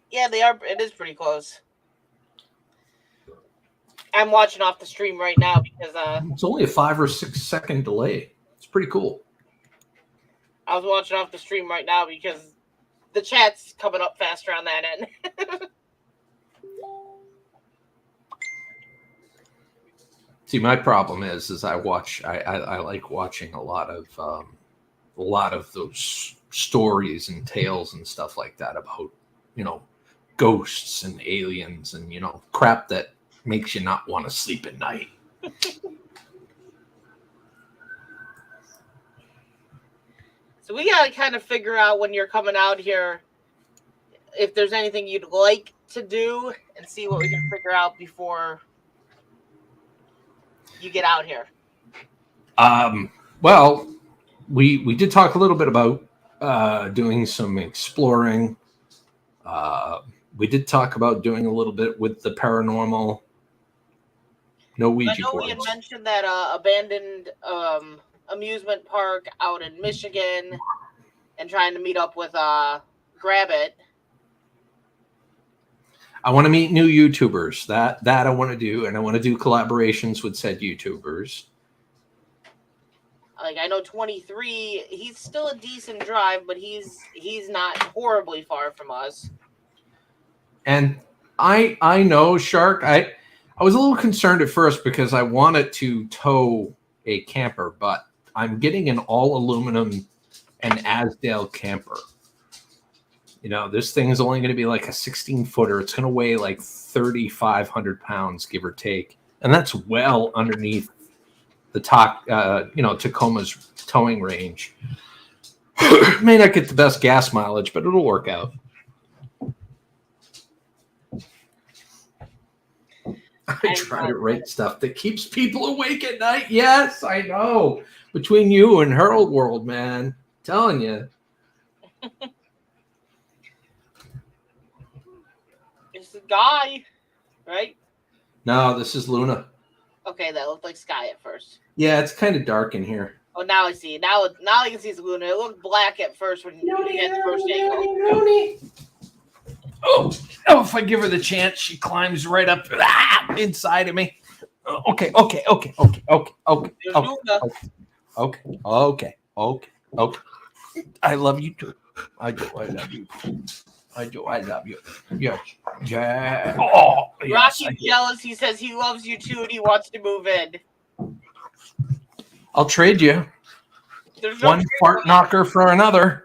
Yeah, they are. It is pretty close. I'm watching off the stream right now because It's only a 5 or 6 second delay. It's pretty cool. I was watching off the stream right now because the chat's coming up faster on that end. See, my problem is I like watching a lot of those stories and tales and stuff like that about, ghosts and aliens and, crap that makes you not want to sleep at night. So we got to kind of figure out when you're coming out here if there's anything you'd like to do and see what we can figure out before you get out here. Well, we did talk a little bit about doing some exploring. We did talk about doing a little bit with the paranormal. No Ouija boards. We had mentioned that abandoned amusement park out in Michigan and trying to meet up with Grabbit. I want to meet new YouTubers. That I want to do, and I want to do collaborations with said YouTubers. Like, I know 23, he's still a decent drive, but he's not horribly far from us. And I know, Shark, I was a little concerned at first because I wanted to tow a camper, but I'm getting an all aluminum and Asdale camper. This thing is only going to be like a 16-footer. It's going to weigh like 3,500 pounds, give or take. And that's well underneath the Tacoma's towing range. May not get the best gas mileage, but it'll work out. I try to write stuff that keeps people awake at night. Yes, I know. Between you and Herald World, man. I'm telling you. It's the guy, right? No, this is Luna. Okay, that looked like Sky at first. Yeah, it's kind of dark in here. Oh, now I see. Now you can see it's Luna. It looked black at first when you had the first angle. Oh, if I give her the chance, she climbs right up inside of me. Okay. I love you too. I love you. I love you. Yes. Yeah. Oh, yes, Rocky's jealous. He says he loves you too and he wants to move in. I'll trade you. There's no one fart knocker for another.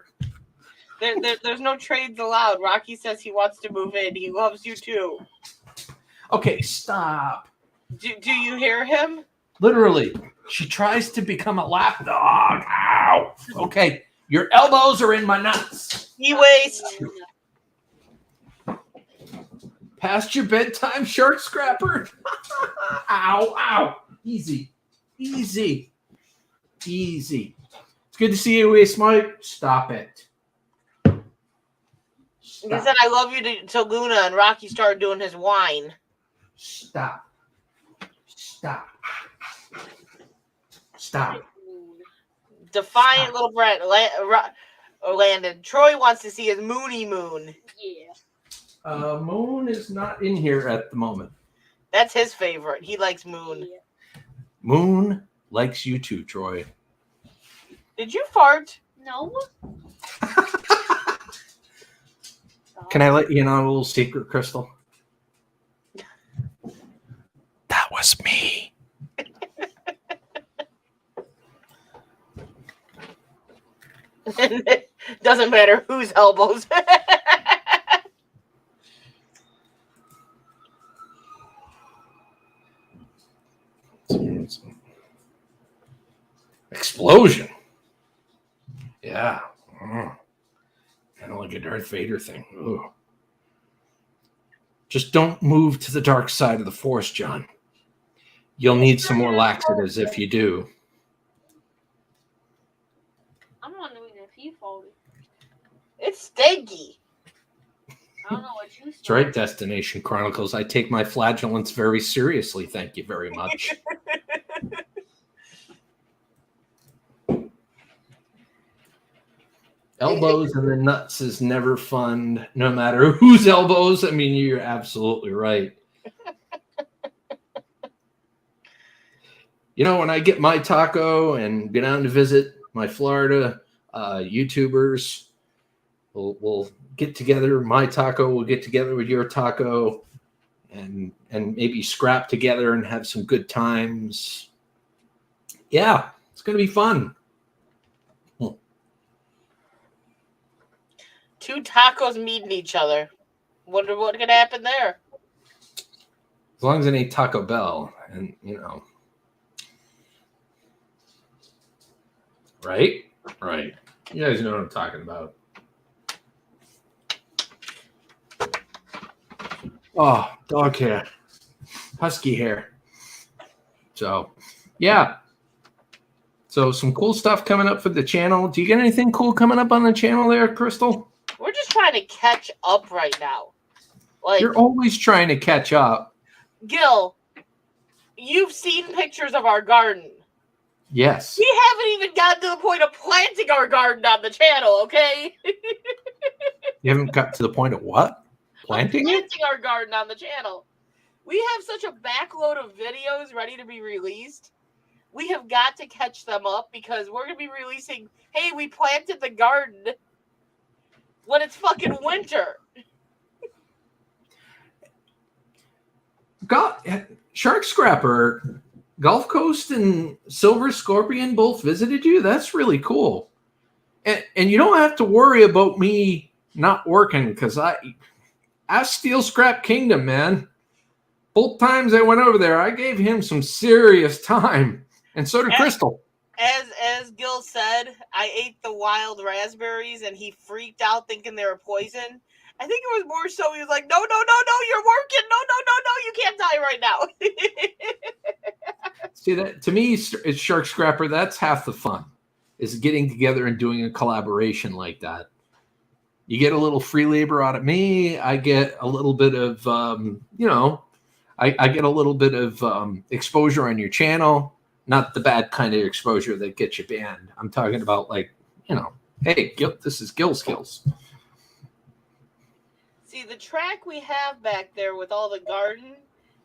There's no trades allowed. Rocky says he wants to move in. He loves you too. Okay, stop. Do you hear him? Literally, she tries to become a lap dog. Ow. Okay, your elbows are in my nuts. E-waste. Past your bedtime, shark scrapper. Ow. Easy. It's good to see you, Mike. Stop it. He said, I love you to Luna, and Rocky started doing his whine. Stop. Defiant little Brent. Landon. Troy wants to see his Moony Moon. Yeah. Moon is not in here at the moment. That's his favorite. He likes Moon. Yeah. Moon likes you too, Troy. Did you fart? No. Can I let you in on a little secret, Crystal? That was me. Doesn't matter whose elbows. Explosion. Yeah. Kind of like a Darth Vader thing. Ooh. Just don't move to the dark side of the Force, John. You'll need some more laxatives if you do. I'm wondering if you folded. It's stinky. I don't know what you said. That's right, Destination Chronicles. I take my flagellants very seriously. Thank you very much. Elbows and the nuts is never fun, no matter whose elbows. I mean, you're absolutely right. You know, when I get my taco and go down to visit my Florida YouTubers, we'll get together. My taco will get together with your taco and maybe scrap together and have some good times. Yeah, it's going to be fun. Two tacos meeting each other. Wonder what could happen there. As long as it ain't Taco Bell, and you know. Right? Right. You guys know what I'm talking about. Oh, dog hair. Husky hair. So, yeah. So, some cool stuff coming up for the channel. Do you get anything cool coming up on the channel there, Crystal? We're just trying to catch up right now. Like, you're always trying to catch up. Gil, you've seen pictures of our garden. Yes. We haven't even gotten to the point of planting our garden on the channel, okay? You haven't got to the point of what? Planting it? Planting our garden on the channel. We have such a backload of videos ready to be released. We have got to catch them up because we're going to be releasing, hey, we planted the garden when it's fucking winter. Shark Scrapper, Gulf Coast and Silver Scorpion both visited you. That's really cool. And you don't have to worry about me not working because ask Steel Scrap Kingdom, man. Both times I went over there, I gave him some serious time. And so did Crystal. As Gil said, I ate the wild raspberries and he freaked out thinking they were poison. I think it was more so he was like, no, you're working. No, you can't die right now. See, that to me, it's Shark Scrapper. That's half the fun, is getting together and doing a collaboration like that. You get a little free labor out of me. I get a little bit of, I get a little bit of exposure on your channel. Not the bad kind of exposure that gets you banned. I'm talking about hey, this is Gil Skillz. See, the track we have back there with all the garden,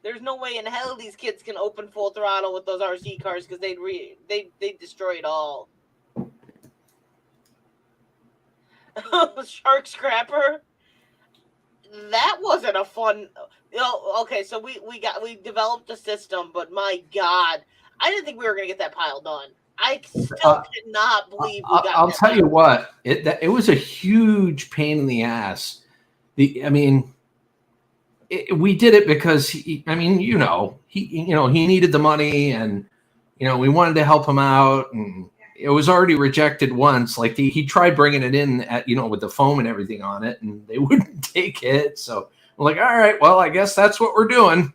there's no way in hell these kids can open full throttle with those RC cars because they'd destroy it all. Shark Scrapper. That wasn't a fun. Okay, so we developed a system, but my God, I didn't think we were gonna get that pile done. I still cannot believe we got. I'll tell you what, it was a huge pain in the ass. We did it because he needed the money, and we wanted to help him out, and it was already rejected once. Like he tried bringing it in at with the foam and everything on it, and they wouldn't take it. So we're like, all right, well, I guess that's what we're doing.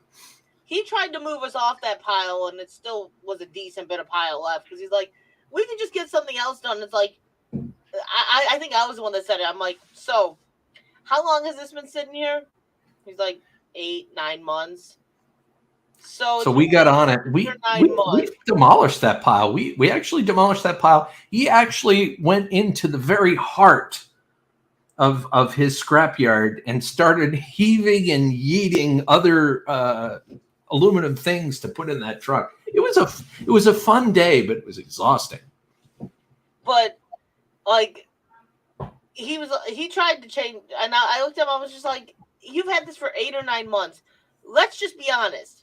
He tried to move us off that pile, and it still was a decent bit of pile left because he's like, we can just get something else done. It's like, I think I was the one that said it. I'm like, so how long has this been sitting here? He's like 8-9 months. So we got on it. We demolished that pile. We actually demolished that pile. He actually went into the very heart of his scrapyard and started heaving and yeeting other aluminum things to put in that truck. It was a fun day, but it was exhausting. But like he tried to change, and I looked at him. I was just like, you've had this for 8 or 9 months. Let's just be honest.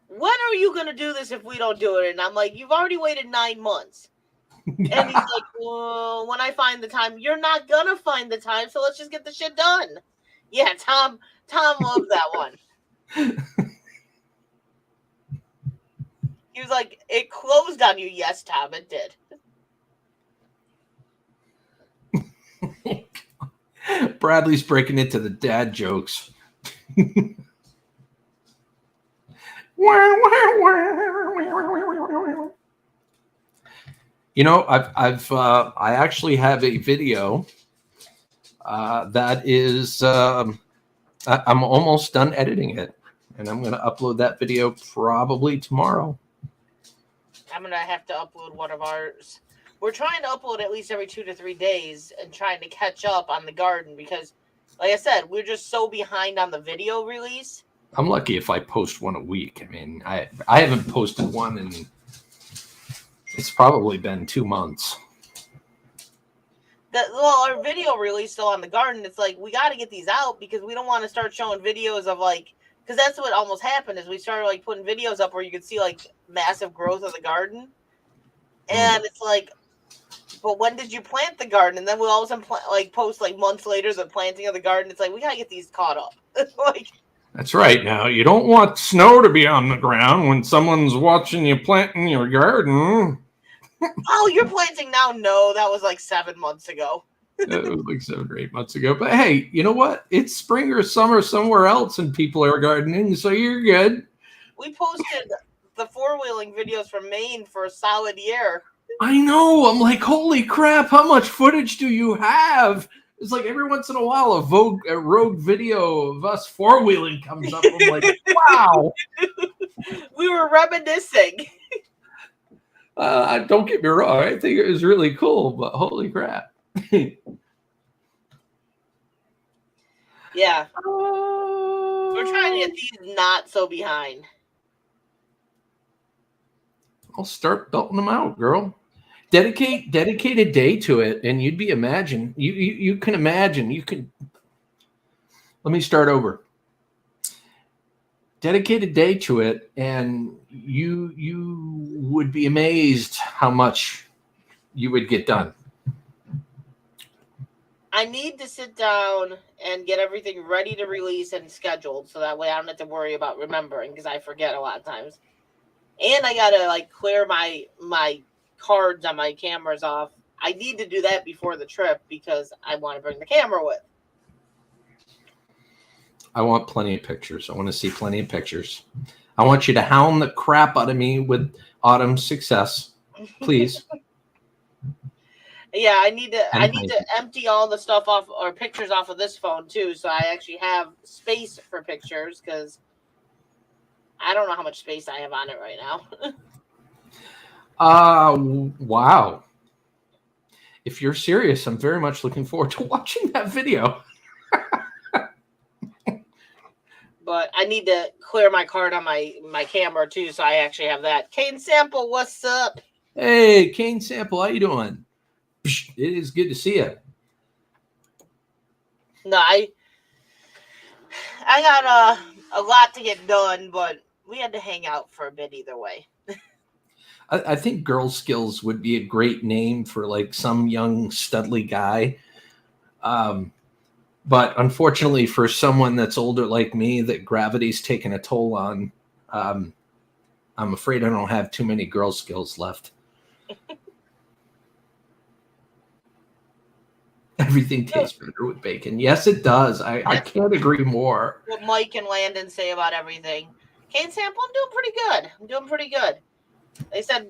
When are you going to do this if we don't do it? And I'm like, you've already waited 9 months. And he's like, well, when I find the time. You're not going to find the time, so let's just get the shit done. Yeah, Tom loved that one. He was like, it closed on you. Yes, Tom, it did. Bradley's breaking into the dad jokes. I actually have a video that is I'm almost done editing it, and I'm going to upload that video probably tomorrow. I'm going to have to upload one of ours. We're trying to upload at least every 2 to 3 days and trying to catch up on the garden because, like I said, we're just so behind on the video release. I'm lucky if I post one a week. I mean, I haven't posted one in, it's probably been 2 months. Our video release still on the garden. It's like, we got to get these out because we don't want to start showing videos of because that's what almost happened is we started putting videos up where you could see massive growth of the garden. And it's like, but when did you plant the garden? And then we'll all of a sudden post months later the planting of the garden. It's like, we got to get these caught up. That's right. Now, you don't want snow to be on the ground when someone's watching you planting your garden. Oh, you're planting now? No, that was 7 months ago. That was 7 or 8 months ago. But hey, you know what? It's spring or summer somewhere else and people are gardening, so you're good. We posted the 4-wheeling videos from Maine for a solid year. I know. I'm like, holy crap, how much footage do you have? It's like every once in a while a rogue video of us 4-wheeling comes up. I'm like, wow. We were reminiscing. Don't get me wrong. I think it was really cool, but holy crap. Yeah. We're trying to get these not so behind. I'll start belting them out, girl. Dedicate a day to it, and you'd be imagine. You can imagine. You can. Let me start over. Dedicate a day to it, and you would be amazed how much you would get done. I need to sit down and get everything ready to release and scheduled, so that way I don't have to worry about remembering because I forget a lot of times. And I gotta clear my cards on my cameras off. I need to do that before the trip because I want to bring the camera with. I want plenty of pictures. I want to see plenty of pictures. I want you to hound the crap out of me with Autumn's success, please. Yeah, I need to empty all the stuff off or pictures off of this phone too, so I actually have space for pictures because I don't know how much space I have on it right now. Wow. If you're serious, I'm very much looking forward to watching that video. But I need to clear my card on my camera too, so I actually have that. Kane Sample, what's up? Hey, Kane Sample, how you doing? It is good to see you. No, I got a lot to get done, but we had to hang out for a bit either way. I think Gil Skillz would be a great name for like some young studly guy. But unfortunately for someone that's older like me, that gravity's taken a toll on, I'm afraid I don't have too many Gil Skillz left. Everything tastes better with bacon. Yes, it does. I can't agree more. What Mike and Landon say about everything. Kane Sample, I'm doing pretty good. They said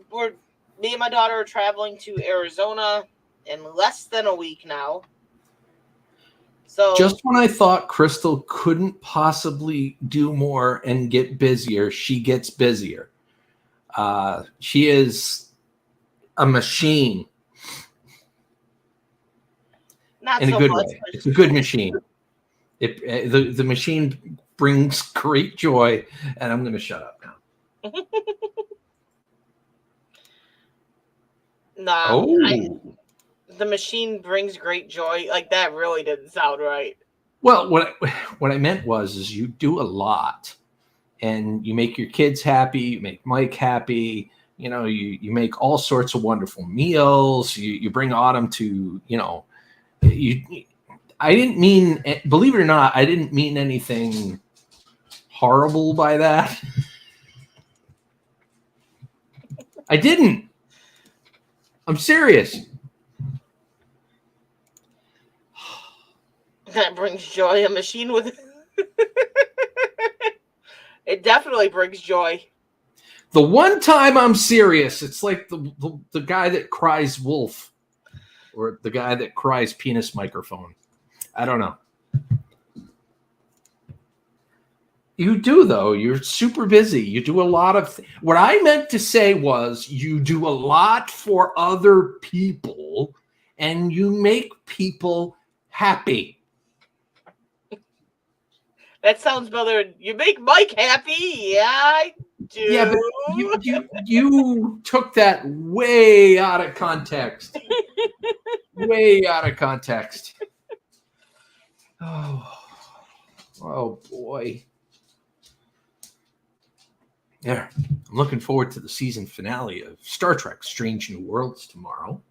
me and my daughter are traveling to Arizona in less than a week now. So just when I thought Crystal couldn't possibly do more and get busier, she gets busier. She is a machine. not In so a good much, way. It's a good machine. The machine brings great joy, and I'm going to shut up now. No, the machine brings great joy. Like, that really didn't sound right. Well, what I meant was you do a lot, and you make your kids happy, you make Mike happy, you know, you make all sorts of wonderful meals, you bring Autumn to, you know, I didn't mean, believe it or not, I didn't mean anything horrible by that. I didn't. I'm serious. That brings joy. A machine with it definitely brings joy. The one time I'm serious, it's like the guy that cries wolf, or the guy that cries penis microphone. I don't know. You do, though. You're super busy. You do a lot of what I meant to say was you do a lot for other people, and you make people happy. That sounds better. You make Mike happy. Yeah, I do. Yeah, but you took that way out of context. Way out of context. Oh boy. Yeah, I'm looking forward to the season finale of Star Trek: Strange New Worlds tomorrow.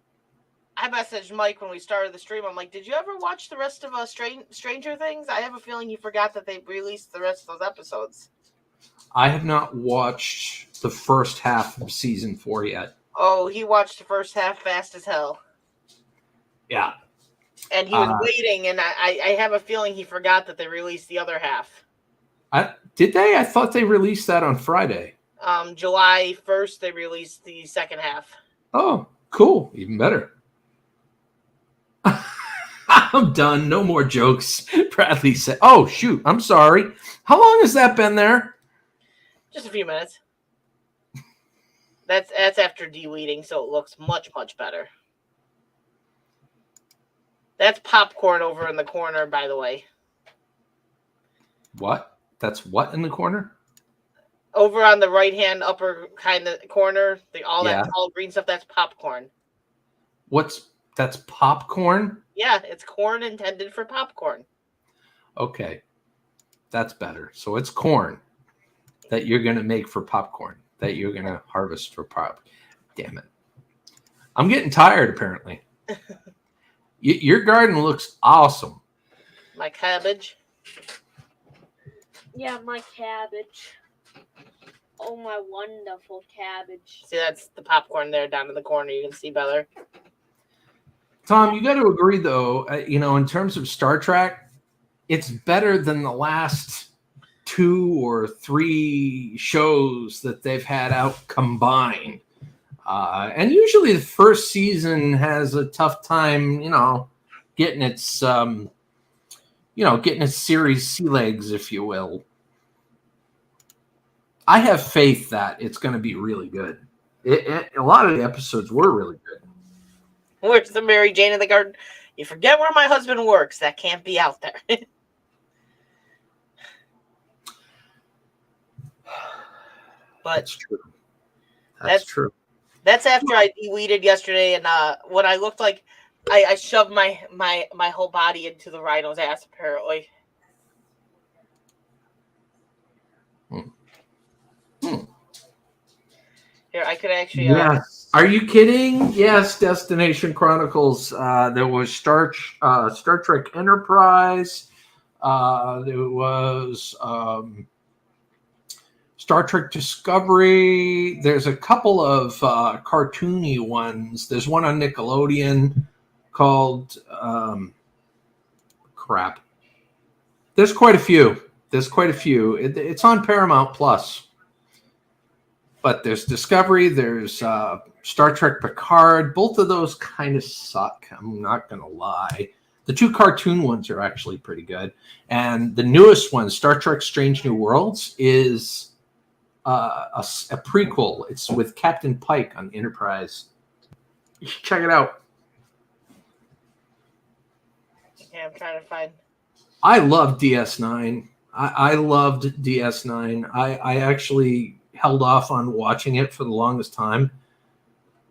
I messaged Mike when we started the stream. I'm like, did you ever watch the rest of Stranger Things? I have a feeling he forgot that they released the rest of those episodes. I have not watched the first half of season 4 yet. Oh, he watched the first half fast as hell. Yeah. And he was waiting, and I have a feeling he forgot that they released the other half. Did they? I thought they released that on Friday. July 1st, they released the second half. Oh, cool. Even better. I'm done. No more jokes. Bradley said, oh, shoot. I'm sorry. How long has that been there? Just a few minutes. That's after deleting, so it looks much, much better. That's popcorn over in the corner, by the way. What? That's what in the corner? Over on the right-hand upper kind of corner, that tall green stuff, that's popcorn. That's popcorn? Yeah, it's corn intended for popcorn. Okay. That's better. So it's corn that you're going to make for popcorn, that you're going to harvest for pop. Damn it. I'm getting tired, apparently. Your garden looks awesome. My cabbage. Yeah, my cabbage. Oh my wonderful cabbage. See, that's the popcorn there down in the corner. You can see better. Tom, you got to agree, though, in terms of Star Trek, it's better than the last 2 or 3 shows that they've had out combined. And usually the first season has a tough time, getting its, getting its series sea legs, if you will. I have faith that it's going to be really good. A lot of the episodes were really good. Where's the Mary Jane in the garden? You forget where my husband works. That can't be out there. But that's true. That's true. That's after I de-weeded yesterday, and what I looked like, I shoved my whole body into the rhino's ass, apparently. Here, I could actually... Yes. Are you kidding? Yes, Destination Chronicles. There was Star Trek Enterprise. There was Star Trek Discovery. There's a couple of cartoony ones. There's one on Nickelodeon called... crap. There's quite a few. It's on Paramount Plus. But there's Discovery, there's Star Trek Picard. Both of those kind of suck. I'm not going to lie. The 2 cartoon ones are actually pretty good. And the newest one, Star Trek Strange New Worlds, is a prequel. It's with Captain Pike on Enterprise. You should check it out. Yeah, I'm trying to find... I love DS9. I loved DS9. I actually... held off on watching it for the longest time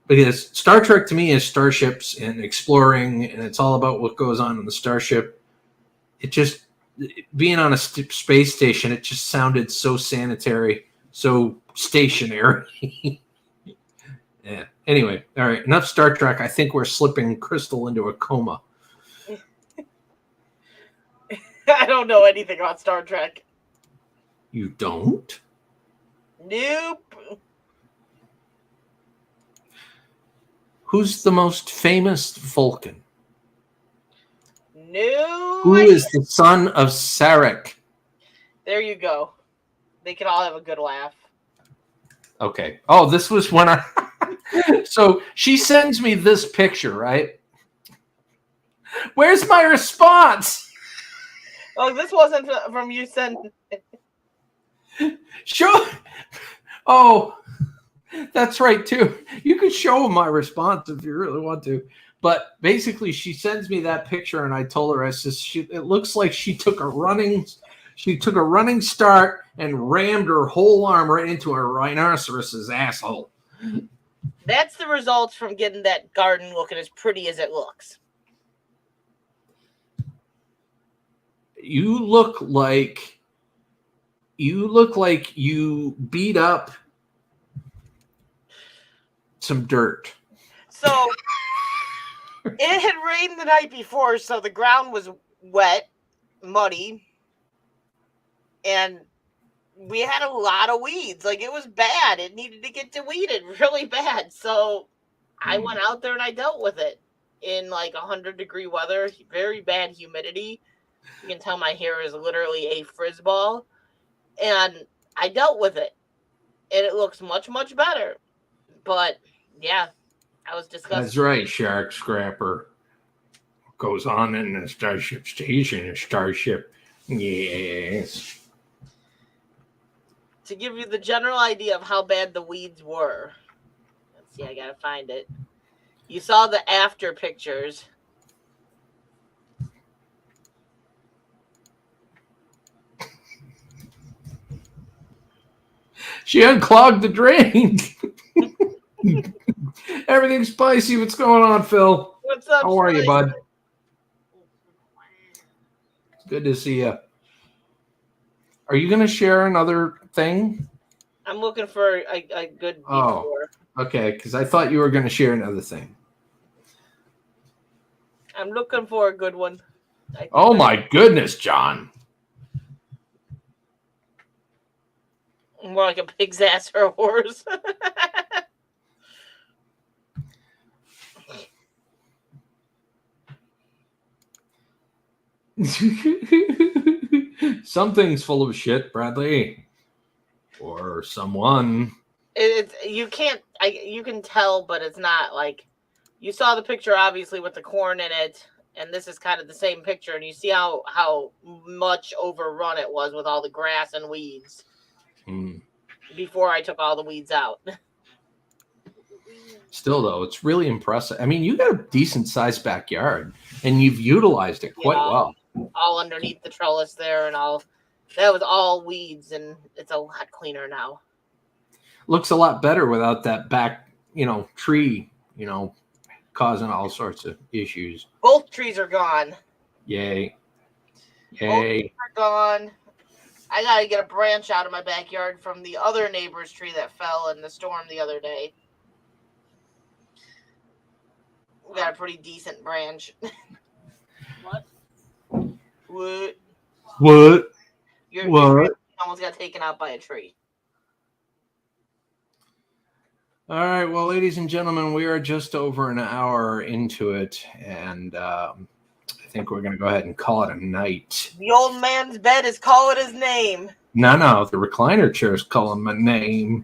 because Star Trek to me is starships and exploring, and it's all about what goes on in the starship. It just, being on a space station, it just sounded so sanitary, so stationary. Yeah. Anyway, all right, enough Star Trek. I think we're slipping Crystal into a coma. I don't know anything about Star Trek. You don't? Nope. Who's the most famous Vulcan? No. Who is the son of Sarek? There you go. They can all have a good laugh. Okay. Oh, this was when I... So she sends me this picture, right? Where's my response? Oh, this wasn't from you sending... Sure. Oh, that's right too. You could show my response if you really want to. But basically, she sends me that picture, and I told her, I says, it looks like she took a running start and rammed her whole arm right into a rhinoceros's asshole. That's the results from getting that garden looking as pretty as it looks. You look like you beat up some dirt. So it had rained the night before, so the ground was wet, muddy, and we had a lot of weeds. Like, it was bad. It needed to get de-weeded really bad. So I went out there and I dealt with it in like 100-degree weather, very bad humidity. You can tell my hair is literally a frizz ball. And I dealt with it. And it looks much, much better. But, yeah, I was disgusted. That's right, Shark Scrapper. What goes on in the Starship Station, a starship. Yes. To give you the general idea of how bad the weeds were. Let's see, I gotta find it. You saw the after pictures. She unclogged the drain. Everything's spicy. What's going on, Phil? What's up? How are you, bud? It's good to see you. Are you going to share another thing? I'm looking for a good before. Okay, because I thought you were going to share another thing. I'm looking for a good one. Oh, my goodness, John. More like a pig's ass or a horse. Something's full of shit, Bradley, or someone. It's you can't. You can tell, but it's not like you saw the picture obviously with the corn in it, and this is kind of the same picture, and you see how much overrun it was with all the grass and weeds. Before I took all the weeds out. Still, though, it's really impressive. I mean, you got a decent sized backyard, and you've utilized it quite well. All underneath the trellis there, and all that was all weeds, and it's a lot cleaner now. Looks a lot better without that back, tree, causing all sorts of issues. Both trees are gone. Yay. Both trees are gone. I gotta get a branch out of my backyard from the other neighbor's tree that fell in the storm the other day. We got a pretty decent branch. What? What? Your almost got taken out by a tree. All right, well, ladies and gentlemen, we are just over an hour into it, and I think we're going to go ahead and call it a night. The old man's bed is calling his name. No, the recliner chair is calling my name.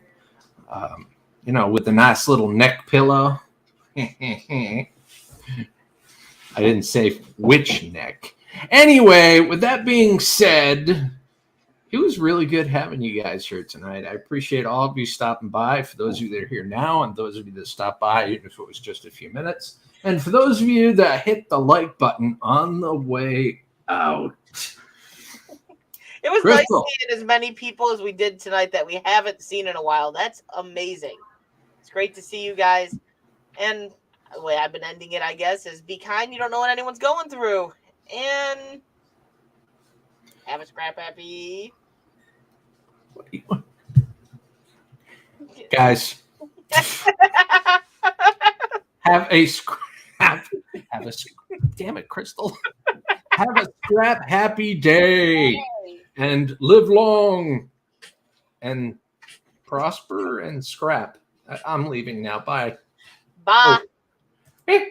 With the nice little neck pillow. I didn't say which neck. Anyway, with that being said, it was really good having you guys here tonight. I appreciate all of you stopping by. For those of you that are here now, and those of you that stopped by, even if it was just a few minutes. And for those of you that hit the like button on the way out. It was nice seeing as many people as we did tonight that we haven't seen in a while. That's amazing. It's great to see you guys. And the way I've been ending it, I guess, is be kind. You don't know what anyone's going through. And have a scrap happy. Guys, have a damn it, Crystal. Have a scrap happy day and live long and prosper and scrap. I'm leaving now. Bye. Bye. Oh.